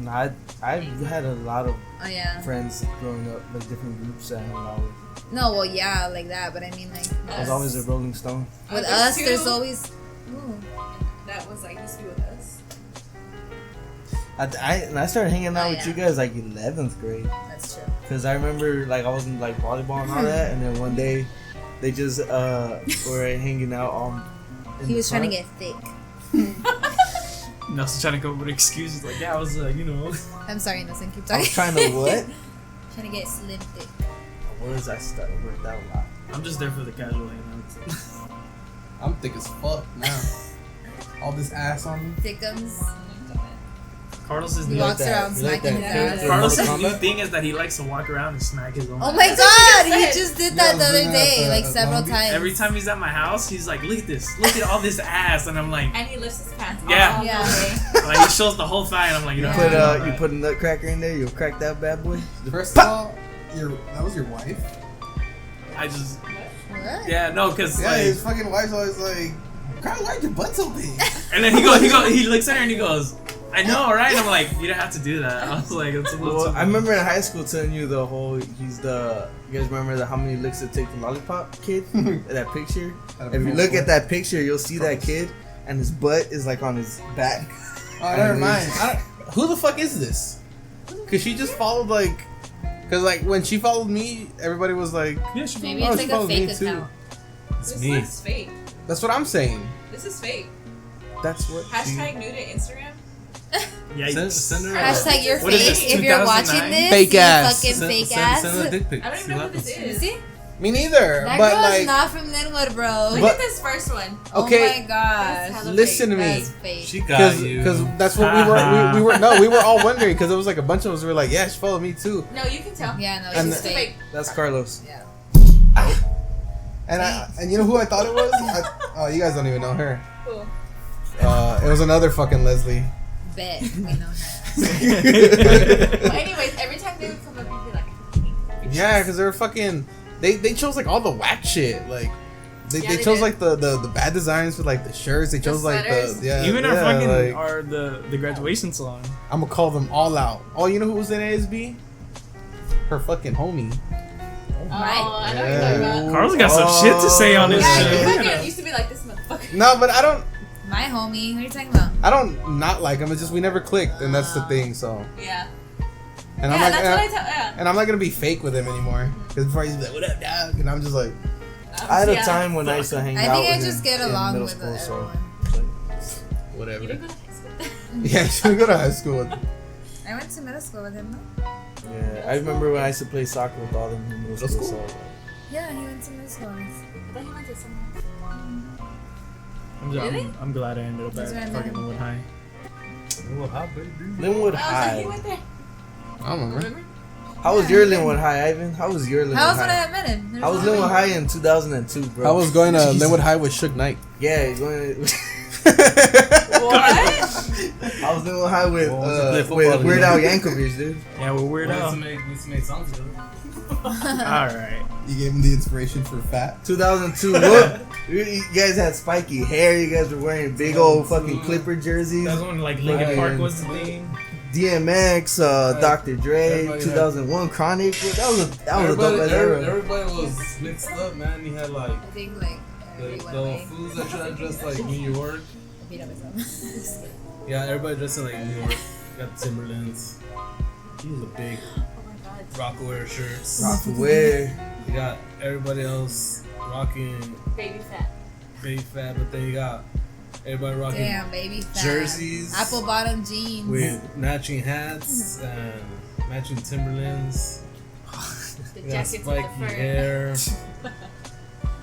Nah, I had a lot of Oh, yeah. friends growing up, like different groups that I hung out with. No, well, yeah, like that, but I mean, like, I was always a Rolling Stone. with there's us, two. there's always. Ooh. That was like used to be with us. And I started hanging out Oh, with yeah. you guys like 11th grade. That's true. Because I remember like I was in like volleyball and all that, and then one day they just were hanging out in He the was trying to front. get thick. Nelson trying to come up with excuses like, yeah, I was, you know. I'm sorry, Nelson, keep I talking. was trying to what? Trying to get slim thick. Words I started worked out a lot. I'm just there for the casual hangouts. I'm thick as fuck now. All this ass on me. Thickums. Carlos is He new. walks around You like smacking that his character? ass. Carlos' Mortal new Kombat? thing is that he likes to walk around and smack his own. Oh my ass. god, he said. just did Yeah, that the I was other doing day, that like at several Long times. Every time he's at my house, he's like, look at this. Look at all this ass. And I'm like, And he lifts his pants. Yeah. all the Yeah. way. like, he shows the whole thigh. And I'm like, you You know, put what? you put a nutcracker in there, you'll crack that bad boy. First of all, that was your wife. I just, What? yeah, no, because, Yeah, like, his fucking wife's always like, "God, why'd your butt so big?" and then he looks at her and he goes, I know, right? I'm like, you don't have to do that. I was like, it's a little. Well, too I remember in high school telling you the whole. You guys remember how many licks it take the lollipop kid? That picture. If you look at that picture, you'll see that kid, and his butt is like on his back. Oh, never mind. Who the fuck is this? Cause she just followed like. Cause like when she followed me, everybody was like, Yeah, she Maybe Oh, it's she like a followed fake me too. account. It's This me. looks fake. That's what I'm saying. This is fake. That's what. Hashtag new to Instagram. Yikes. Send her. Hashtag your What is fake. this, If you're 2009? watching this, Fake you ass. fucking fake ass. Send a dick pic. I don't even See know what who this happens. is. See? Me neither. That but girl like, is not from Linwood, bro. Look But- at this first one. okay, Oh my gosh. hella listen to me. That's fake. She got you. Because that's what we were. We were no, we were all wondering because it was like a bunch of us were like, yeah, she followed me too. No, you can tell. Yeah, no, And she's This is fake. fake. That's Carlos. Yeah. And you know who I thought it was? Oh, you guys don't even know her. Cool. It was another fucking Leslie. Bet. We know her. Well, anyways, every time they would come up, you'd be like, Yeah, because they were fucking. They chose like all the whack shit. Like they Yeah, they chose did. like the bad designs for like the shirts. They chose like sweaters. the yeah. Even our yeah, fucking like, our the graduation salon. I'm gonna call them all out. Oh, you know who was in ASB? Her fucking homie. Oh, Right. I know what you're talking about. Carlos got some shit to say on his Yeah, shit. you fucking used to be like this motherfucker. No, but I don't. My homie. Who are you talking about? I don't not like him. It's just we never clicked, and that's the thing. So, Yeah. and Yeah, I'm like, that's what I tell. Yeah. and I'm not gonna be fake with him anymore. Because before he's like, "What up, dog?" and I'm just like, I had a Yeah. time when I used to hang I out think with I him just get in along middle with school, so, everyone. whatever. You didn't go to high school. Yeah, should we go to high school? With I went to middle school with him, no? Yeah, I remember when I used to play soccer with all them in middle school. school? So, Yeah, he went to middle school. I thought he went to somewhere. I'm, I'm glad I ended up That's where I at met fucking him. Linwood High. Well, how big, dude? Linwood Oh, so he High. went there. I don't remember. Remember? How was your Linwood High, Ivan? How was your Linwood How was when High? I met him? I was Linwood High in 2002, bro. I was going to Jesus. Linwood High with Suge Knight. Yeah, going. What? I was Linwood High with Well, to play football with Weird together. Al Yankovic, dude. Yeah, we're weird We used out. to make songs together. All right. You gave him the inspiration for Fat. 2002. Look, you guys had spiky hair. You guys were wearing big old fucking Clipper jerseys. That's when like Linkin Right. Park was the thing. DMX, Dr. Dre, Everybody 2001 Chronic. That was a dope Everybody, ass era. everybody was mixed up, man. You had like I think like the everyone away. fools that tried to dress like New York. I beat up myself. Yeah, everybody dressing like New York. You got Timberlands. The big Oh my god. Rockaware shirts. Rock to wear. You got everybody else rocking Baby fat. baby fat, but then you got everybody rocking Damn, baby fat. jerseys Apple bottom jeans. with matching hats and matching Timberlands. The You got jackets with spiky the fur. hair.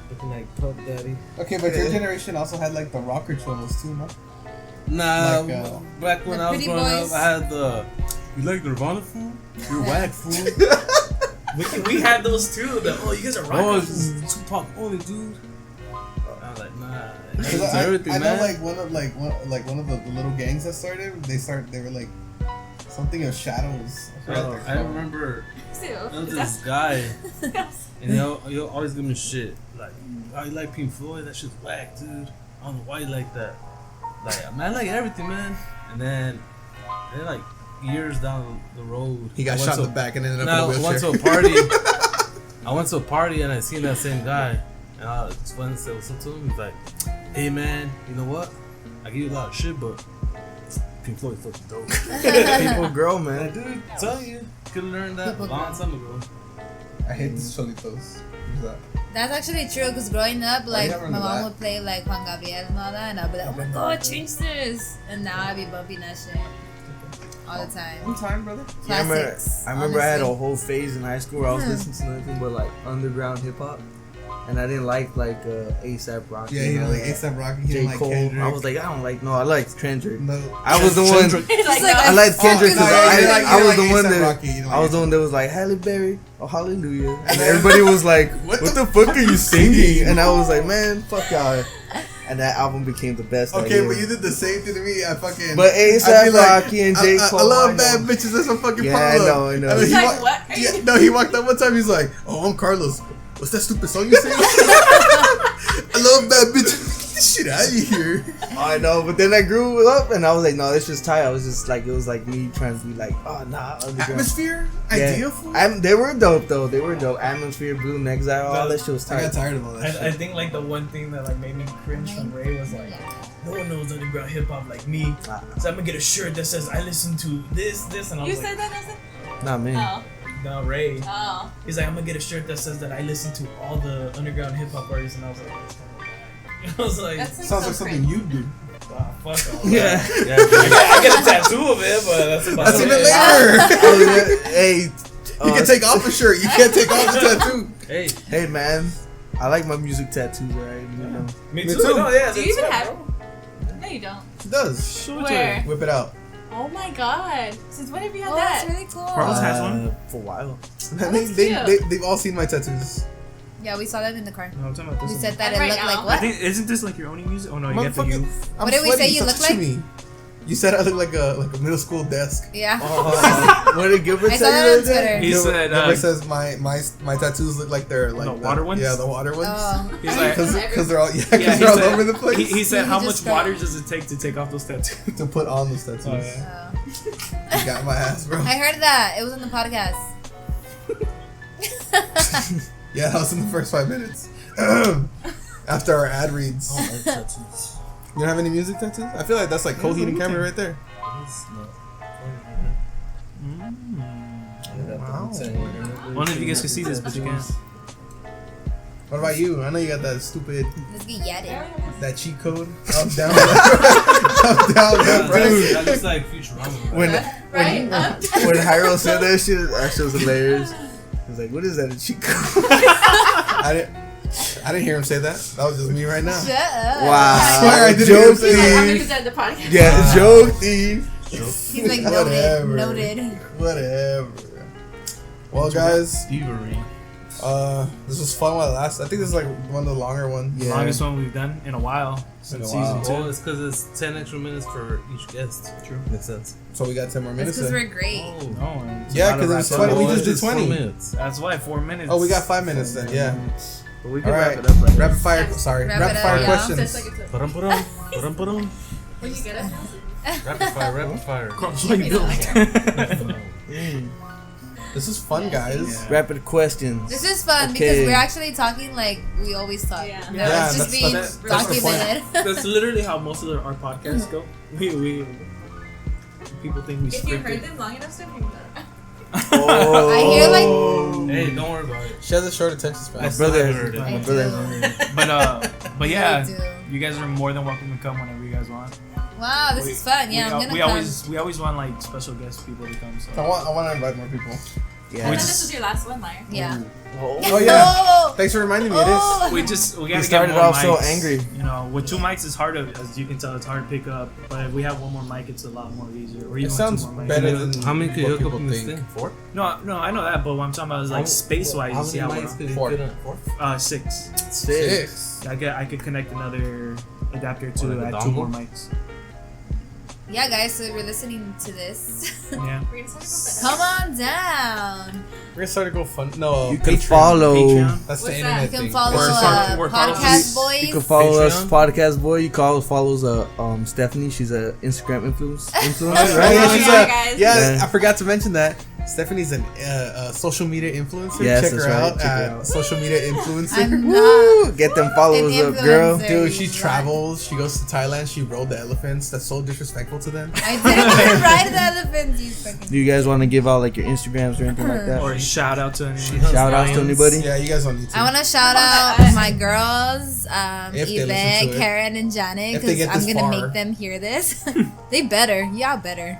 Looking like Puff Daddy. Okay, but your generation also had like the rocker cholos too, no? Nah, Like, back when the I was pretty growing boys. up, I had the. You like Nirvana fool? You're whack fool. We had those too. You guys are Oh, rocking. it's Tupac only, dude. I was like, nah. It's 'Cause everything, I man. know one of the little gangs that started. They were like something of shadows. I forgot what they're I called. remember Too. there was That's- this guy, and he'll always give me shit. Like, oh, you like Pink Floyd? That shit's whack, dude. I don't know why you like that. Like, man, I like everything, man. And then like years down the road, He got I went shot in to- the back and ended up No, in I a went wheelchair. to a party. I went to a party and I seen that same guy. And I just went and said what's up to him. He's like, hey man, you know what? I give you a lot of shit, but Pink Floyd fucking dope. People grow, man. Dude, tell you, could have learned that a long time ago. I hate this cholitos. Who's that? That's actually true because growing up, like yeah, I my remember mom that. would play like Juan Gabriel and all that, and I'd be like, oh my god, change this. And now I'd be bumping that shit all the time. One time, brother. I remember, Classics. I remember I had a honestly. whole phase in high school where I was listening to nothing but like underground hip hop, and I didn't like ASAP Rocky. Yeah, he like ASAP Rocky. He J. didn't like Cole. Kendrick. I was like, I don't like. No, I liked Kendrick. no. I was the one. He's like, He's like, no. I liked Kendrick fucking because like- I was the you one like that Rocky, you didn't I was like the one that was like Halle Berry, oh hallelujah, and then- everybody was like, What what the the fuck are you singing? singing? And I was like, man, fuck y'all. And that album became the best. that Okay, year. but you did the same thing to me. I fucking. But I'd A$AP be like, Rocky and J. I Cole, love I bad know. bitches. That's a fucking Yeah, problem. I know. And then He's he like, what? Are you- Yeah, no, he walked up one time. He's like, "Oh, I'm Carlos. What's that stupid song you sing?" I love bad bitches. This shit get out of here. I know, but then I grew up and I was like, no, it's just tight. I was just like, it was like me trying to be like, oh nah, underground. Atmosphere? Yeah. Ideal for They were dope though. They were dope. Atmosphere, Blue, Exile, all that shit was I got tight. tired of all that I shit. think like the one thing that like made me cringe from Ray was like, no one knows underground hip hop like me. So I'm gonna get a shirt that says I listen to this, and I You was said like, that, Nelson? Not me. Oh. no, Ray. Oh. He's like, I'm gonna get a shirt that says that I listen to all the underground hip hop artists, and I was like, that's kind of bad. I was like, That's like Sounds so like something you do. fuck all Yeah. that. I get a tattoo of it, but that's about That's it. even later. Oh, yeah. Hey, You can take off a shirt. You can't take off a tattoo. Hey, hey man, I like my music tattoos, right? You know. Me Me too. too. No, yeah, Do you that's even right, have? bro. No, you don't. It does. Show it to Where? her. Whip it out. Oh my god. Since when have you had Oh, that? that's really cool. Carlos has one? For a while. They've all seen my tattoos. Yeah, we saw them in the car. No, I'm talking about this We one. said that And it right looked now? like I what? think isn't this like your only music? Oh no, you get the Motherfucker, youth. I'm What did we sweaty. say you Stop look touching like? me. You said I look like a middle school desk. Yeah. What did Gilbert I saw say that the on other day? Twitter. He said, Gilbert says my tattoos look like they're like The water ones? Yeah, the water ones. Oh. He's like, Because they're all yeah, they're all over the place. He said, He how just much got- water does it take to take off those tattoos? to put on those tattoos. Oh, yeah. Oh. You got my ass, bro. I heard that. It was on the podcast. Yeah, that was in the first 5 minutes. After our ad reads. I like tattoos. You don't have any music tattoos? I feel like that's like Coheed and Camera right there. One of you guys can see this, but you can't. What about you? I know you got that stupid, Let's get yatted. that cheat code. Up, down, up, down, left, right. That looks like Futurama. When Right? when Hyro said that shit was hilarious. He was like, "What is that? A cheat code?" I didn't hear him say that. That was just me right now. Shut up. Wow. I swear I didn't Joke even say He's like, I'm gonna thief. use that in the podcast. Yeah, joke thief. He's like Whatever. noted. Whatever. Well, guys, Thievery. this was fun while it lasted. I think this is like one of the longer ones. Yeah. Longest one we've done in a while since In a while. season Well, 2. it's because it's 10 extra minutes for each guest. True. Makes sense. So we got 10 more That's minutes. because then. we're great. No, and it's Yeah, not a 'cause it's wrap 20 up. we Well, just did it's 4 20. minutes. That's why 4 minutes. Oh, we got 5 minutes then. Yeah. But we All can right. wrap it up right Rapid fire. Sorry. Wrap Rapid it fire up, yeah. questions. Just like it's a- Ba-dum-ba-dum. Ba-dum-ba-dum. When you get it, Rapid fire, rapid fire. Cross like This is fun, guys. Yeah. Rapid questions. This is fun Okay. because we're actually talking like we always talk. Yeah. No, Yeah, it's just that's- being that's the point. documented. That's literally how most of our podcasts go. We people think we if you scripted. heard them long enough, Steph, you know. Oh. I hear, like- Hey, don't worry about it. She has a short attention span. I My still brother haven't heard I it. My do. brother. But yeah, I do. you guys are more than welcome to come whenever you guys want. Wow, this is fun. Yeah, I'm gonna we come. always want like special guest people to come. So I want to invite more people. Oh, And Yeah. then this was your last one, Liar. Yeah. Oh yeah. Oh! Thanks for reminding me. It is. Oh! we gotta get started more off so mics. angry. You know, with 2 mics, it's hard to, as you can tell, it's hard to pick up. But if we have one more mic, it's a lot more easier. Or It even sounds 2 more mics. better than How many could you what hook up people in this think. thing? 4? No, I know that. But what I'm talking about is like space wise. How You see many how mics could you Four. fit on? 4? 6. Six. I could connect another adapter to Like a add 2 dongle? more mics. Yeah, guys, so if you're listening to this, Yeah. We're gonna start come on down. We're gonna start to go fun. No, You can Patreon. follow. Patreon. That's the What's internet that? You can thing. follow Or Carlos- Podcast Boys. You can follow us, Patreon? Podcast Boy. You follows Stephanie. She's a Instagram influencer, Right? right? Yeah, she's Yeah, a, guys. yeah, Yeah. I forgot to mention that. Stephanie's a social media influencer. Yes, Check that's her right. out Check her at out. social media influencer. I'm Woo! not. Get them followers An up, girl. influencer. Dude, she What? travels. She goes to Thailand. She rode the elephants. That's so disrespectful to them. I didn't even ride the elephants, you fucking. Do you guys want to give out like your Instagrams or anything like that? Or a shout out to anyone. Shout outs to anybody? Yeah, you guys don't need to. I want to shout Come on, out my girls, If they listen Yvette, to it. Karen, and Janet, If they because get I'm this gonna far. make them hear this. They better, yeah, better.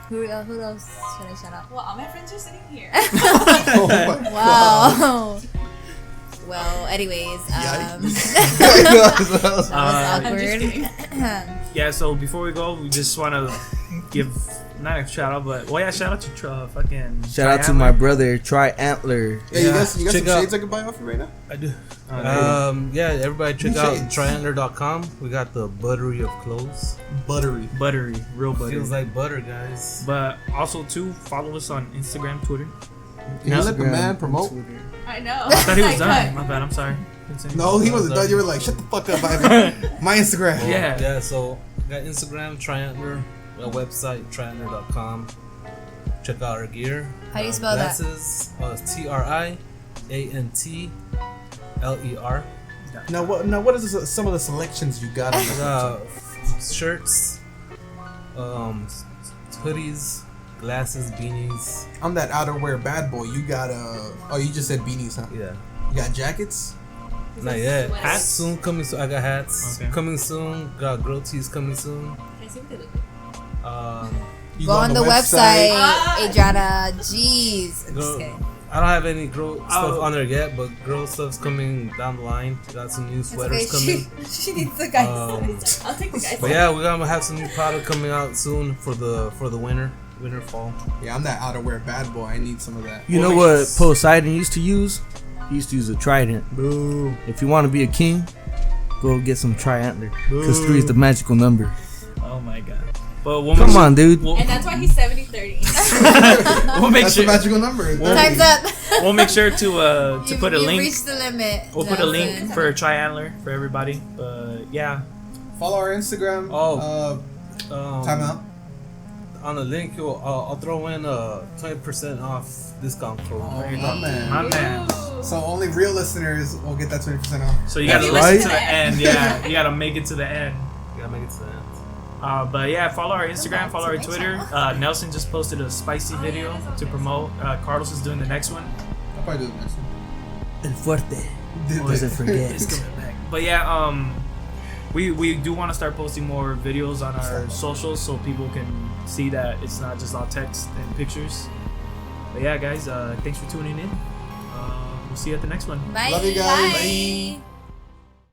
Who else should I shout out? Well, all my friends are sitting here. Oh my Wow. Well, anyways, Yikes. that was I'm just awkward. kidding. Yeah, so before we go, we just want to give, not a shout out, but, well, yeah, shout out to fucking. Shout out to my brother, Try Antler. Yeah, you got some Check out- shades I can buy off you right now? I do. Yeah, everybody check out Shades. triangler.com. We got the buttery of clothes. Buttery. Buttery, real buttery. Feels like butter, guys. But also, too, follow us on Instagram, Twitter. Can you let the man promote? I know. I thought he was I done. cut. My bad, I'm sorry. No, he wasn't done. You were like, shut the fuck up, Ivan. My Instagram. Yeah. Yeah, so got Instagram, Triantler, our website, triantler.com. Check out our gear. How do you spell that? Glasses, TRIANTLER. Now what is this, some of the selections you got? On the Shirts, hoodies, glasses, beanies. I'm that outerwear bad boy. You got oh, you just said beanies, huh? Yeah. You got jackets? Not yet. Sweats. Hats soon coming soon. I got hats Okay. coming soon. Got girl tees coming soon. I see what they look You Go on the website, Ah. Adriana. Jeez. I'm just Girl, kidding. I don't have any girl stuff on there yet, but girl stuff's coming down the line. Got some new It's sweaters okay. coming. She needs the guys. like. I'll take the guys. But yeah, we're gonna have some new product coming out soon for the winter, fall. Yeah, I'm that outerwear bad boy. I need some of that. You know what Poseidon used to use? He used to use a trident. Boo. If you want to be a king, go get some triantler. Because 3 is the magical number. Oh my god. But we'll Come on, dude. We'll, And that's why he's 70-30. we'll make That's sure. the magical number. Time's up. We'll make sure to put a You've link. reached the limit. We'll put a link Nelson. for Triantler for everybody. But yeah, Follow our Instagram. Time out. On the link, I'll throw in a 20% off discount code. Oh, you my go. man. My man. So only real listeners will get that 20% off. So you gotta That's listen right. to the end. Yeah, you gotta make it to the end. You gotta make it to the end. But yeah, follow our Instagram, follow our Twitter. Nelson just posted a spicy video to promote. Carlos is doing the next one. I'll probably do the next one. El fuerte. Did Doesn't it. forget. It's coming back. But yeah, we do want to start posting more videos on our socials so people can see that it's not just all text and pictures. But yeah, guys, thanks for tuning in. We'll see you at the next one. Bye. Love you guys. Bye.